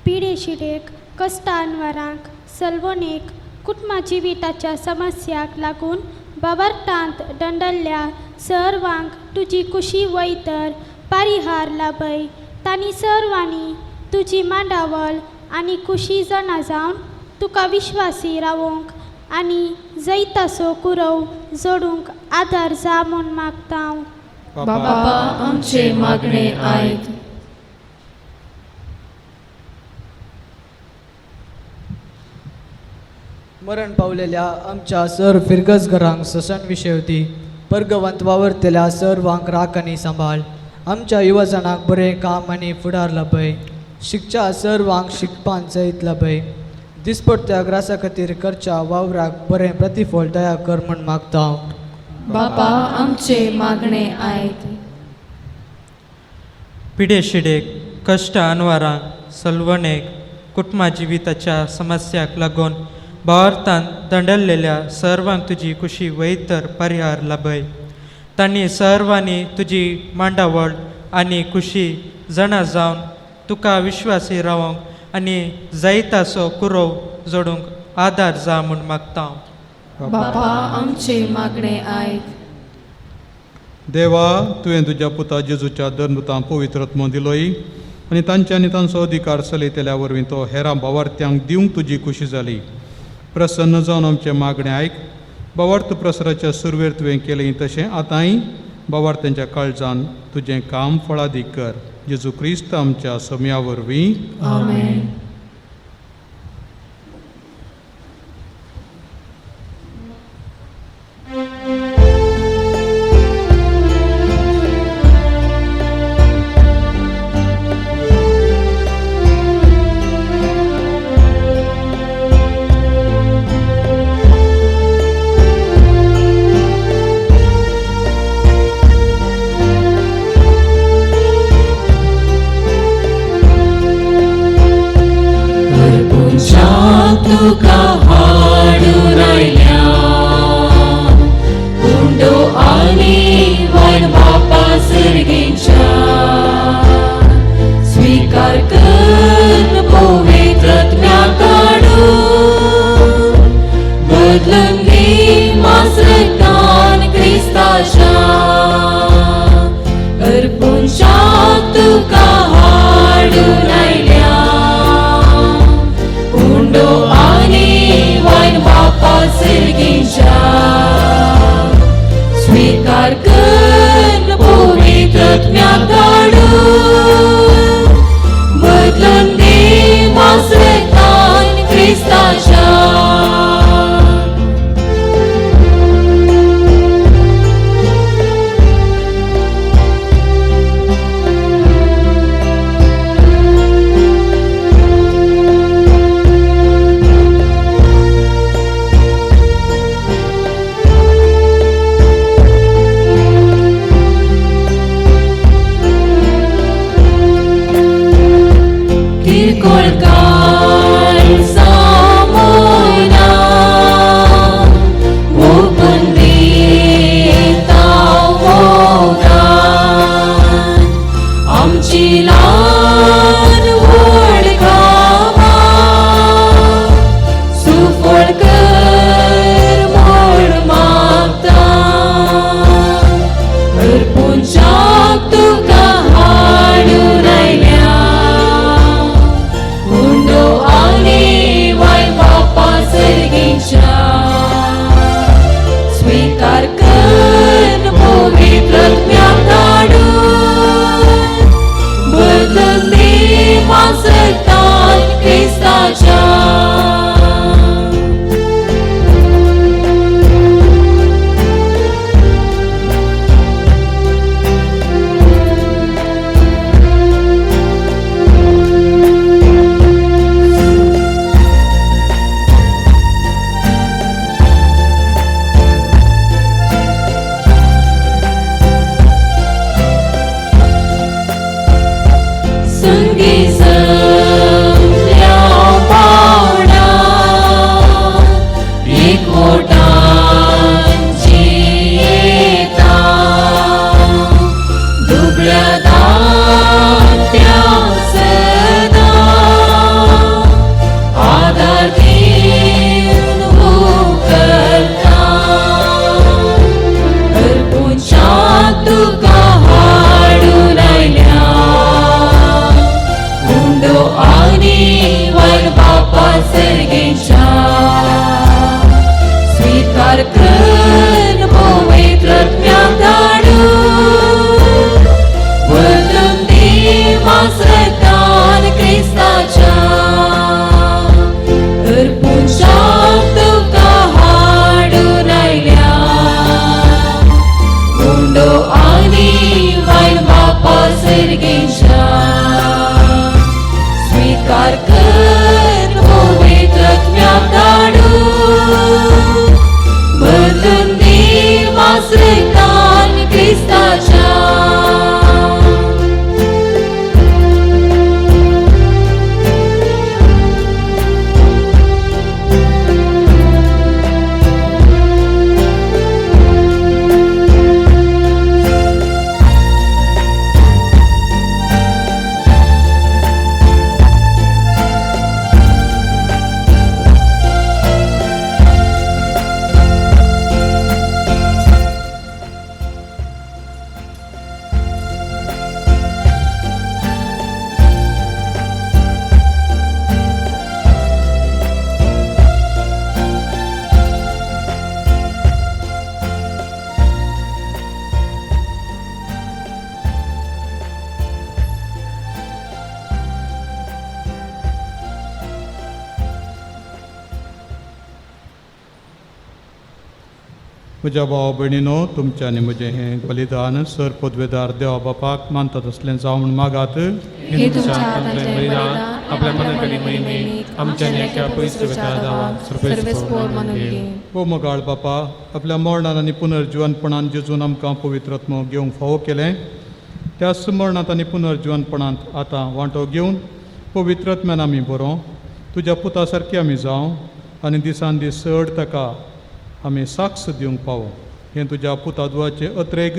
पिढे शिडेक, कश्ट अनवरांक, सलवणेक, कुटुंबा जिविताच्या समस्याक लागून भावार्थांत दंडल्ल्या सर्वांक तुजी कुशी वैतर परिहार लाभय. तांणी सर्वांनी तुजी मांडावळ आनी कुशी जाणा जावन तुका विश्वासी रावोंक आनी जैताचो कुरव जोडूंक आदार जा म्हूण मागता. बापा आमचे मागणे आयक. मरण पावलेल्या आमच्या सर फिरगस घरांक ससन विशेवती परगवंत वावरतेल्या सर्वांक राख आनी सांबाळ. आमच्या युवजनाक बरें काम आनी फुडार लाभय. शिकच्या सर्वांक शिकपान जैत लाभय. दिसपट्ट्या ग्रासा खातीर करच्या वावराक बरें प्रतिफळ दया कर म्हूण मागता. बापा आमचे मागणे आयक. पिढे शिडेक, कश्ट अनवरांक, सलवणेक, कुटुंबा जिविताच्या समस्याक लागून भावार्थांत दंडल्लेल्या सर्वांक तुजी कुशी वैतर परिहार लाभय. तांणी सर्वांनी तुजी मांडावळ आनी कुशी जाणा जावन तुका विश्वासी रावोंक आनी जैताचो कुरव जोडूंक आदार जा म्हूण मागता. बापा आमचे मागणे आयक. देवा, तुवें तुज्या पुता जेजूच्या धर्मतां पवित्र आत्मो दिलोय आनी तांच्यांनी तांचो अधिकार चलयतल्या वरवीं तो हेरां भावार्थ्यांक दिवंक तुजी खुशी जाली. प्रसन्न जावन आमचें मागणें आयक. भावार्थ प्रसाराच्या सुरवेर तुवें केलें तशें आतांय भावार्थ्यांच्या काळजान तुजें काम फळादीक कर. जेजू क्रिस्त आमच्या सोम्या वरवीं. आमेन. तुका हाडून आयल्या उंडो आनी वायन बापा सर्गेच्या स्वीकार कर पवित्रत्म्या काढून बदलून घे मासरकान क्रिस्ताच्या अर्पुंशाक तुका हाडून आयल्या उंडो आनी वायन बापा सर्गेच्या स्वीकार कर पवित्रत्म्या काढून बदलून दे मासरकान क्रिस्ताच्या म्हज्या भाव भयणीनो, तुमचे आनी म्हजें हें बलिदान सर पदवेदार देवा बापाक मानतात असलें जावं मागात. हे तुमच्या हातांतलें बलिदान आपल्या मनाकडेन महिमेक आमच्या नेक्या पवित्र विचारांत सर्वेस्पोर मानून घे. ओ मोगाळ बापा, आपल्या मरणान आनी पुनर्जिवनपणान जेजून आमकां पवित्रत्म घेवंक फावो केलें, त्याच मरणांत आनी पुनर्जिवनपणांत आतां वांटो घेवन पवित्रत्म्यान आमी बरो तुज्या पुता सारकी आमी जावं आनी दिसान दीस चड ताका आमी साक्ष दिवंक पावो हें तुज्या पुता दुवाचे अत्रेग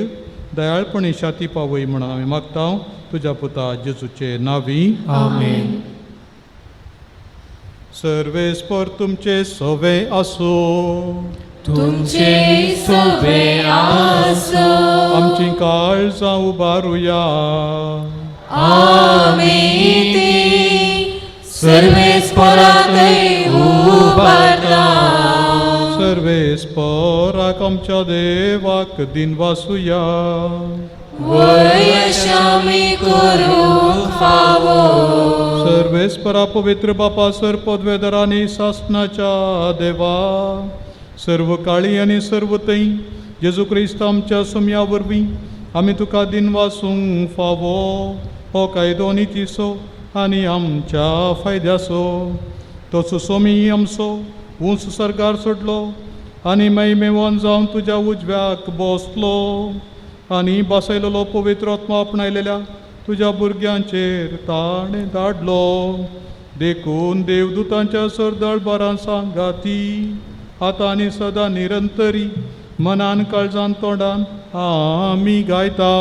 दयाळपणी शाती पावय म्हणून आमी मागता तुज्या पुता जेजूचे नांवी आमेन. सर्वेस्पर तुमचे सवे आसो. तुमचे सोबे आसो. आमची काळजां उबारुया. आमी ती सर्वेस्पराकय उबारता. सर्वेस्पराक आमच्या देवाक दिनवासुया. वयशामी करूंक फावो. सर्वेस्परा पवित्र बापा सर पदवेदरांनी शासनाच्या देवा सर्व काळी आनी सर्व तई जेजू क्रिस्त आमच्या सुम्या वरवीं आमी तुका दिनवासूंक फावो हो कायदो नितीसो आनी आमच्या फायद्याचो. तसो सोमी आमचो उंच सरकार सोडलो आनी मैमेवान जावन तुज्या उजव्याक बसलो आनी बसयलेलो पवित्र आत्मा आपणायलेल्या तुज्या भुरग्यांचेर ताणें धाडलो. देखून देवदूतांच्या सरदळबारां सांगाती आतां आनी सदां निरंतरी मनान काळजान तोंडान आमी गायता.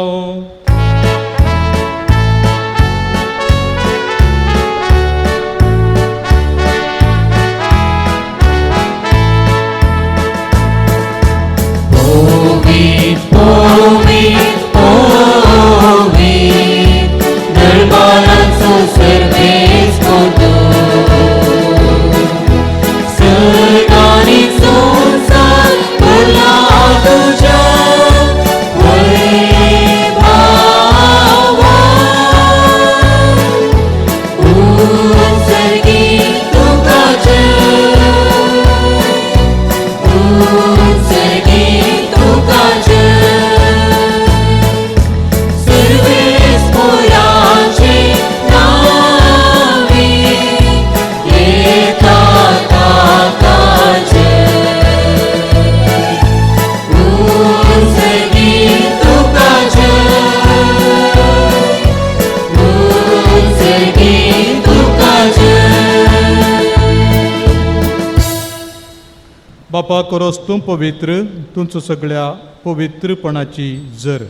बापा करोस तूं पवित्र तुमचो सगळ्या पवित्रपणाची जर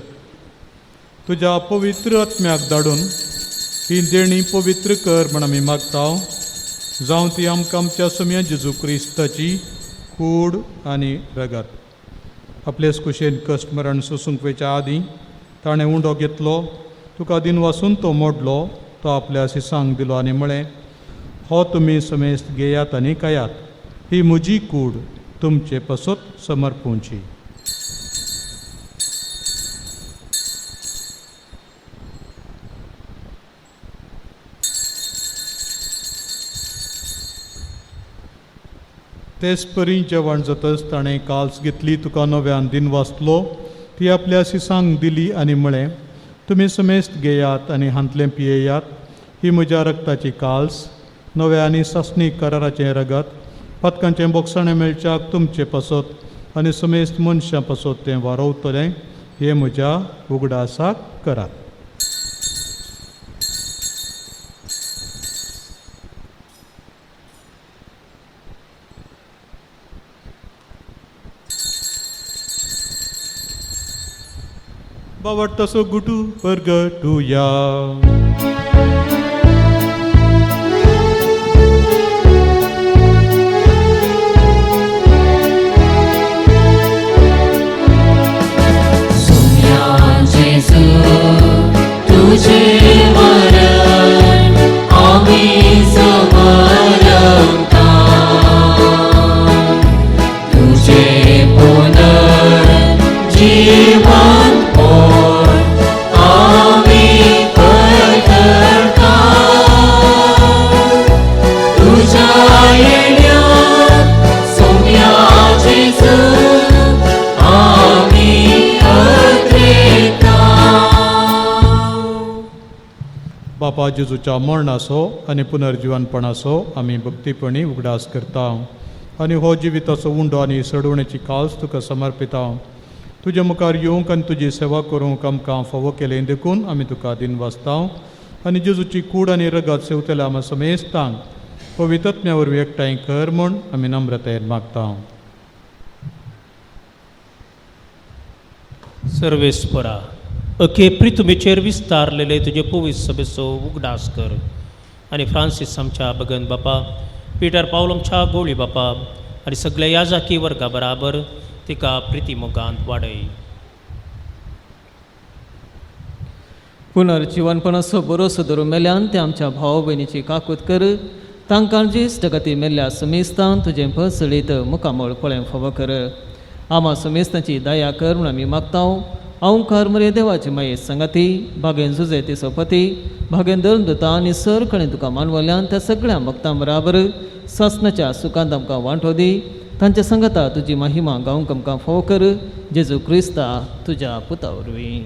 तुज्या पवित्र आत्म्याक धाडून ही देणी पवित्र कर म्हण आमी मागता. जावं ती आमकां आमच्या सुम्या जेजू क्रिस्ताची कूड आनी रगत. आपलेच कुशेन कश्ट मरण सोसूंक वयच्या आदीं ताणें उंडो घेतलो तुका दिन वासून तो मोडलो तो आपल्या सिसांक दिलो आनी म्हळें हो तुमी समेस्त घेयात आनी खायात. ही म्हजी कूड तुमचे पसत समर्पूंची. तेच परी जेवण जातच ताणें काल्स घेतली तुका नव्यान दिन वाचलो ती आपल्या सिसांक दिली आनी म्हळें तुमी समेस्त घेयात आनी हांतलें पियेयात. ही म्हज्या रक्ताची काल्स नव्या आनी सासणीक कराराचें रगत पथकांचें बोगसाणें मेळच्याक तुमचें पसत आनी समेस्त मनशां पसत तें वारवतलें. हें म्हज्या उगडासाक करात. बावट तसो गुटू परगटुया. तुझे मरण आम्ही समरता. तुझे पुनर्जीवन आम्ही करता. तुझ्या येण्यात सोम्या जेजू आम्ही बापा जेजूच्या मरणाचो आनी पुनर्जीवनपणाचो आमी भक्तीपणी उगडास करता आनी हो जिविताचो उंडो आनी सडवणेची काल्स तुका समर्पिता. तुजे मुखार येवंक आनी तुजी सेवा करूंक आमकां फावो केलें देखून आमी तुका दिन वाचता आनी जेजूची कूड आनी रगत सेवतल्या आमी समेस्तांक पवित्रत्म्या वरवीं एकठांय कर म्हूण आमी नम्रतायेन मागता. सर्वेस्परा अखे प्रितुमेचेर विस्तारलेले तुजे पवित्र सभेचो उगडास कर आनी फ्रांसीस आमच्या भगन बापा, पिटर पावल आमच्या गवळी बापा आनी सगळ्या याजाकी वर्गा बराबर तिका प्रिती मोगांत वाडय. पुनर्जीवनपणाचो बरोसो धरून मेल्यान ते आमच्या भाव भयणीची काकूत कर. तांकां जिश्ट गती मेल्ल्या समेस्तान तुजें पसळीत मुखामळ पळय फावो कर. आमा समेस्तांची दया कर म्हूण आमी मागता. ओंकार मरे देवाची माये संगती, भागेन झुजे ती सोपती, भागेन धर्म दोता आनी सर कणे तुका मानवल्यान त्या सगळ्या भक्तां बराबर ससनाच्या सुखांत आमकां वांटो दी. तांच्या संगता तुजी महिमा गावंक आमकां फावो कर. जेजू क्रिस्ता तुज्या पुता वरवीं.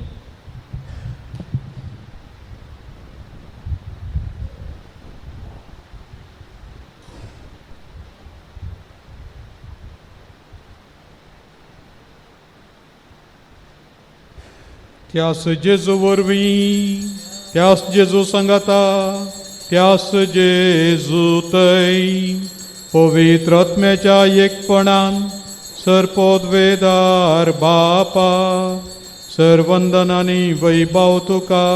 त्यास जेजू वरवीं, त्यास जेजू सांगाता, त्यास जेजू थंय पवित्र आत्म्याच्या एकपणान सरपोदवेदार बापा सर्वंदनांनी वैभव तुका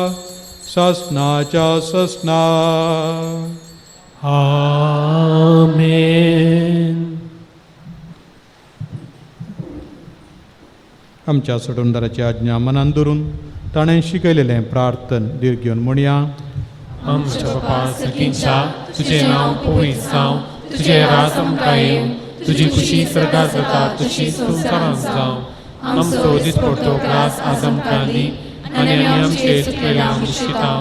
ससनाच्या ससना. आमेन. आमच्या सोडूनदाराची आज्ञा मनान धरून ताणें शिकयलेलें प्रार्थन दीर घेवन म्हणया. आमच्या बापा सगळींच्या तुजें नांव पवित्र जावं, तुजें राज आमकां येवं, तुजी खुशी स्वर्गांत जाता तशी संवसारांत जावं. आमचो दिसपडटो ग्रास आज आमकां दी आनी आमी आमचे चुकलेल्यांक मुशिता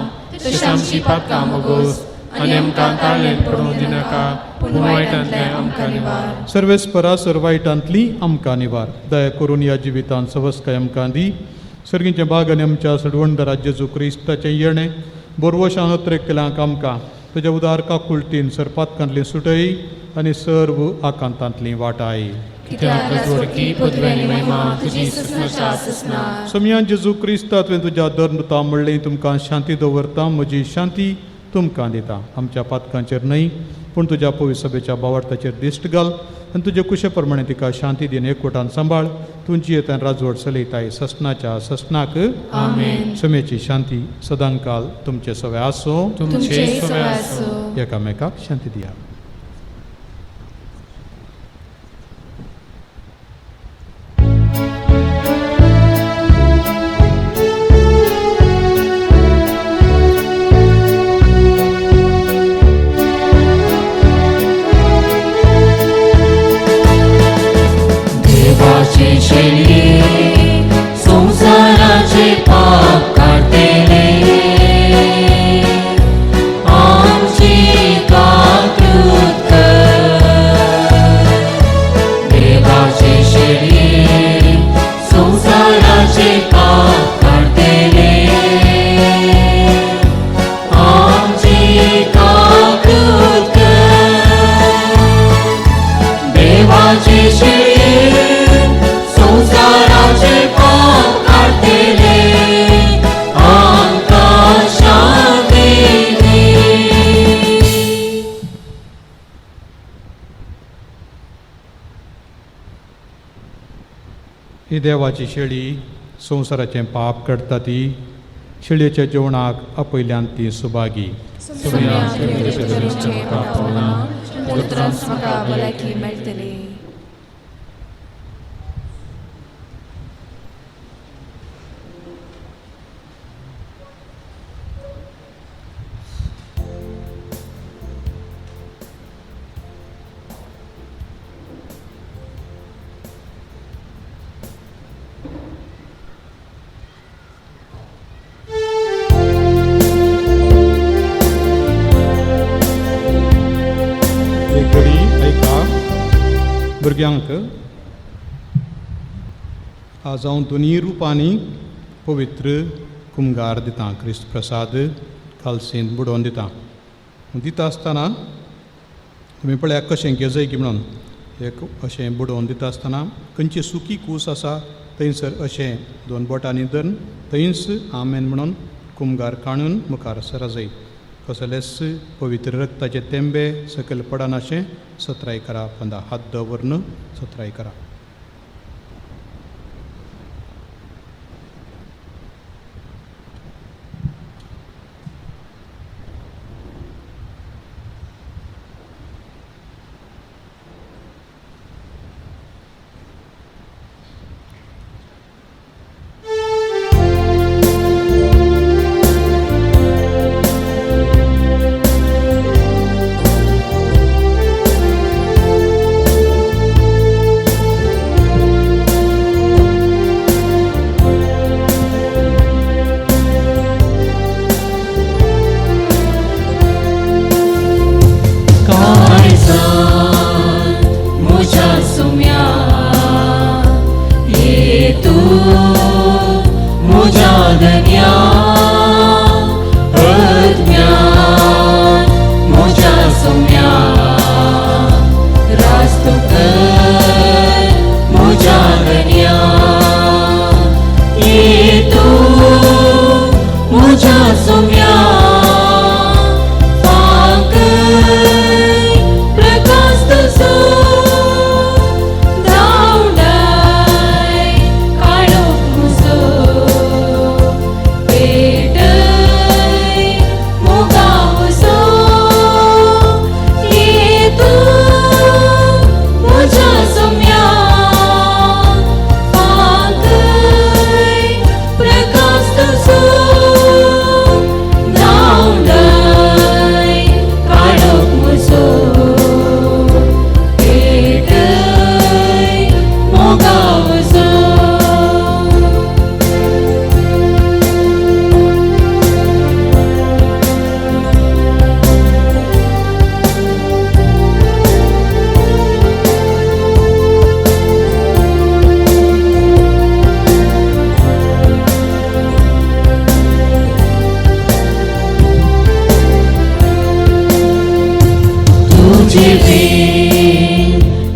तशें आमची पातकां मोगोस आनी आमकां ताळ्ळेंत पडूंक दिनाका पूण वायटांतल्यान आमकां निवार. सर्वेस्परा सर्वायटांतली आमकां निवार. दया करून ह्या जिवितांत सवस्काय आमकां दी. सर्गींचे भाग आनी आमच्या सडवणदारा जेजू क्रिस्ताचें येणें बोरवशान अत्रेक केल्यांक आमकां तुज्या उदार काकुळटीन सरपातकांतली सुटय आनी सर्व आकांतांतली वाटाय. समयान जेजू क्रिस्ता तुवें तुज्या धर्मता म्हणलें तुमकां शांती दवरता. म्हजी शांती तुमकां दिता. आमच्या पातकांचेर न्हय पूण तुज्या पवित्र सभेच्या बावटाचेर दिश्ट घाल आनी तुजे कुशे प्रमाणे तिका शांती दिन एकवटान सांबाळ. तुमची येतान राजवट चलयताय ससनाच्या ससनाक. आमेन. समेची शांती सदांकाल तुमचे सवे आसो. तुमचे सवे आसो. एकामेकाक शांती दिया. संसाराचे पाप काढतेले आमची काकृत कर. देवाचे शरीर संसाराचे पाप काढतेले आमची काकृत कर. देवाचे शरीर संसाराचे पाप काढतेले आमकां शांती दी. ही देवाची शेळी संवसाराचें पाप काडटा ती. शेळयेच्या जेवणाक आपयल्यान ती सुभागी. भलायकी मेळटली. भुरग्यांक आज हांव दोनी रुपांनी पवित्र कुमगार दिता. क्रिस्त प्रसाद खालसेन बुडोवन दिता. दिता आसतना तुमी पळयात कशें घेजय की म्हणून एक अशें बुडोवन दिता आसतना खंयची सुकी कूस आसा थंयसर अशें दोन बोटांनी धरून थंयच आमेन म्हणून कुमगार काणून मुखार सरा जाय. कसलेच पवित्र रक्ताचे तेंबे सकयल पडनाशें सत्राय करा. पंदा हात दवरन सत्राय करा.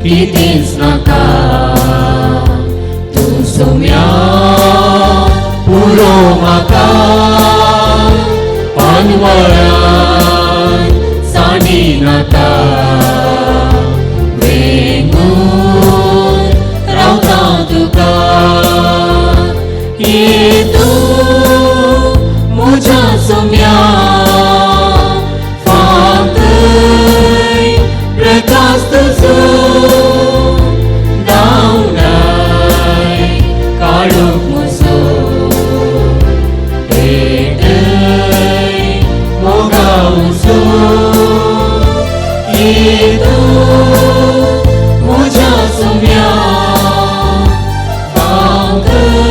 कितीच नाका तूं सोम्या पुरो म्हाका पानवळ्यान साडी नाका वेंगून रावता तुका ये तूं म्हज्या सोम्या प्रकाश तुझो धांवडाय काळोख म्हजो पेटय मोगावचो ये तूं म्हज्या सोम्या पावकय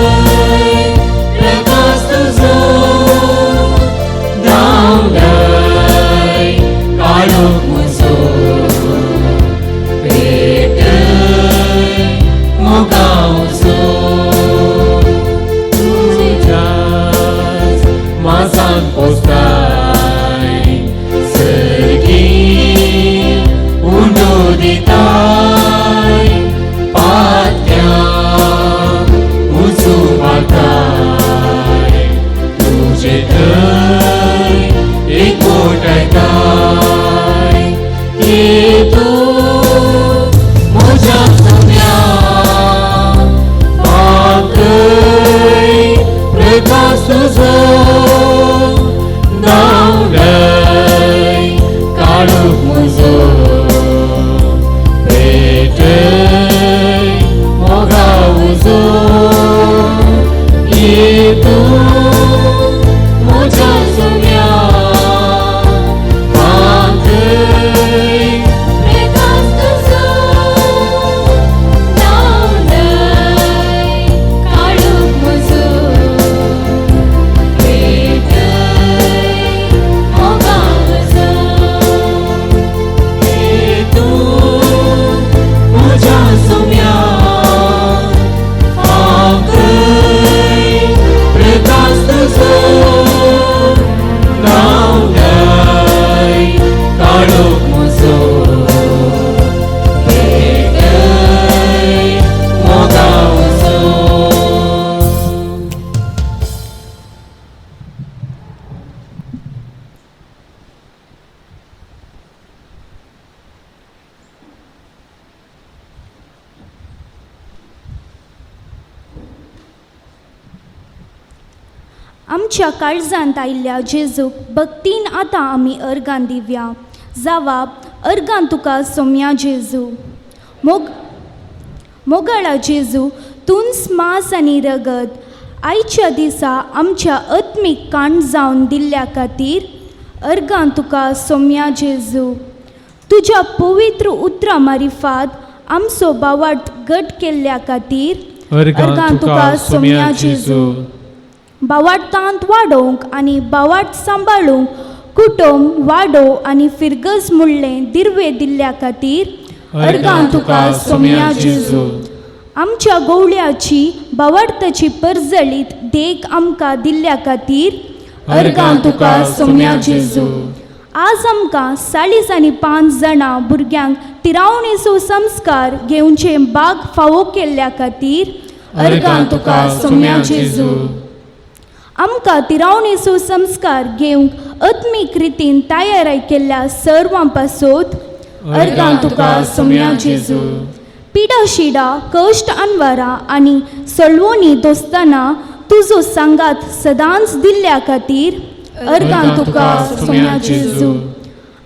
आमच्या काळजांत आयिल्ल्या जेजूक भक्तीन आतां आमी अर्गां दिवया. जावाब: अर्गां तुका सोम्या जेजू. मोगाळा जेजू, तुंस मांस आनी रगत आयच्या दिसा आमच्या आत्मीक काण जावन दिल्ल्या खातीर अर्गां तुका सोम्या जेजू. तुज्या पवित्र उतरां मारिफात आमचो बावार्थ घट केल्ल्या खातीर अर्गां तुका सोम्या जेजू. बावार्थांत वाडोवंक आनी बावार्थ सांबाळूंक कुटुंब वाडो आनी फिरगस म्हणलें दिर्वे दिल्ल्या खातीर अर्गां तुका सोम्या जेजू. आमच्या गवळ्याची बावार्थाची परजळीत देख आमकां दिल्ल्या खातीर अर्गां तुका सोम्या जेजू. आज आमकां 45 जाणां भुरग्यांक तिरावणेचो संस्कार घेवचे भाग फावो केल्ल्या खातीर अर्गां तुका सोम्या जेजू. आमकां तिरावणेचो संस्कार घेवंक आत्मीक रितीन तयाराय केल्ल्या सर्वां पासोत अर्गां तुका सोम्या जेजू. पिडा शिडा कश्ट अनवरां आनी सळवणी दोस्ताना तुजो सांगात सदांच दिल्ल्या खातीर अर्गां तुका सोम्या जेजू.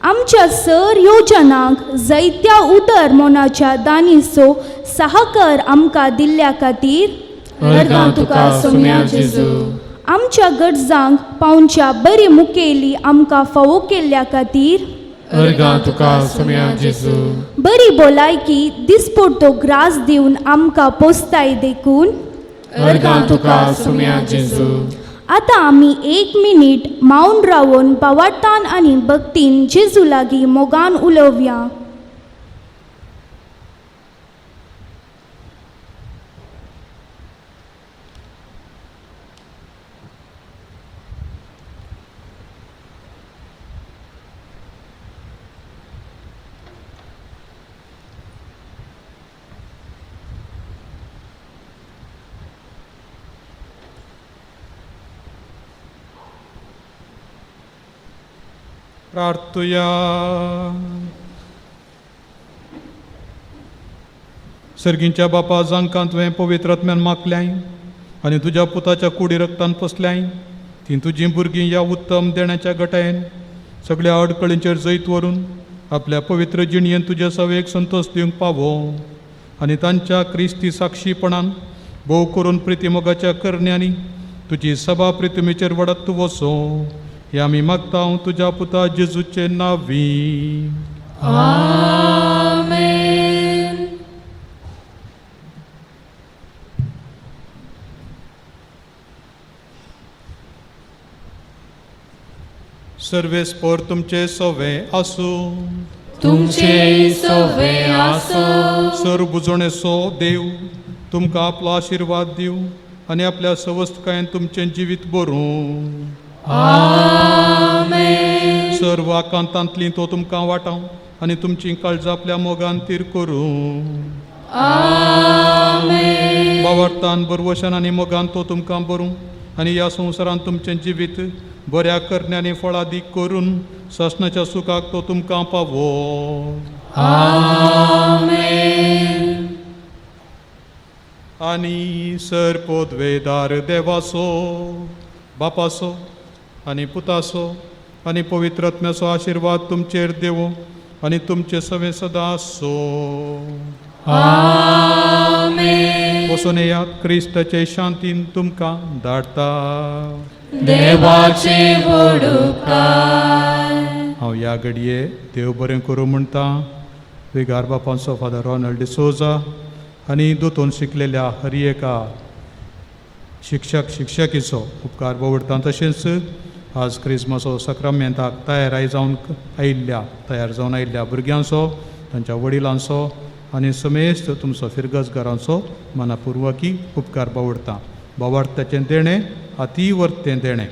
आमच्या सर योजनांक जायत्या उदर मोनाच्या दानीचो सहकार आमकां दिल्ल्या खातीर अर्गां तुका सोम्या जेजू. आमच्या गरजांक पावच्या बरी मुखेली आमकां फावो केल्ल्या खातीर अर्गां तुका सोम्या जेजू. बरी भलायकी दिसपडतो ग्रास दिवन आमकां पोसताय देखून अर्गां तुका सोम्या जेजू. आतां आमी 1 मिनीट मौन रावन बावार्थान आनी भक्तीन जेजू लागीं मोगान उलोवया. प्रार्थुया. सर्गींच्या बापा जांकां तुवें पवित्र आत्म्यान मागल्याय आनी तुज्या पुताच्या कुडी रक्तान पोसल्याय ती तुजीं भुरगीं ह्या उत्तम देण्याच्या गटायेन सगळ्या अडकळींचेर जैत व्हरून आपल्या पवित्र जिणयेन तुज्या सवेक संतोष दिवंक पावो आनी तांच्या क्रिस्ती साक्षीपणान भोव करून प्रितीमोगाच्या करण्यांनी तुजी सभा प्रितीमेचेर वडत वचो. हे आमी मागता तुज्या पुता जेजूचे नांवी. आमेन. सर्वेस्पर तुमचे सवे आसूं. तुमचे सवे आसो. सर्वभुजणेचो देव तुमकां आपलो आशिर्वाद दिवं आनी आपल्या सवस्तकायेन तुमचें जिवीत भरूं. आमेन. सर्व आकांतांतली तो तुमकां वाटाव आनी तुमची काळजां आपल्या मोगान तीर करूं. आमेन. बावार्थान बरवशान आनी मोगान तो तुमकां भरूं आनी ह्या संवसारांत तुमचें जिवीत बऱ्या करण्यांनी फळादीक करून ससनाच्या सुखाक तो तुमकां पावो. आमेन. आनी सर्पोद्वेदार देवाचो बापाचो आनी पुताचो आनी पवित्र आत्म्याचो आशिर्वाद तुमचेर देवो आनी तुमचे सवे सदां आसो. आमेन. वचून येयात, क्रिस्ताचे शांतीन तुमकां धाडटा. देवाचे व्हडुकाय. हांव ह्या घडये देव बरें करूं म्हणटा. वेगार बापांचो फादर रॉनल्ड डिसोजा आनी दोतोन शिकलेल्या हर एका शिक्षकीचो उपकार भोगता. तशेंच आज क्रिसमसो सक्रामेंताक तयार जावन आयिल्ल्या भुरग्यांचो, तांच्या वडिलांचो आनी समेस्त तुमचो फिरगसगारांचो मनापुर्वकी उपकार भोगता. बावार्थाचें देणें अतिवर्तें देणें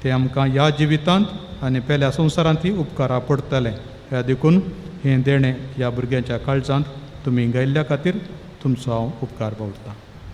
तें आमकां ह्या जिवितांत आनी पेल्या संवसारांतय उपकारा पडटलें. ह्या देखून हें देणें ह्या भुरग्यांच्या काळजांत तुमी गायिल्ल्या खातीर तुमचो हांव उपकार भोगता.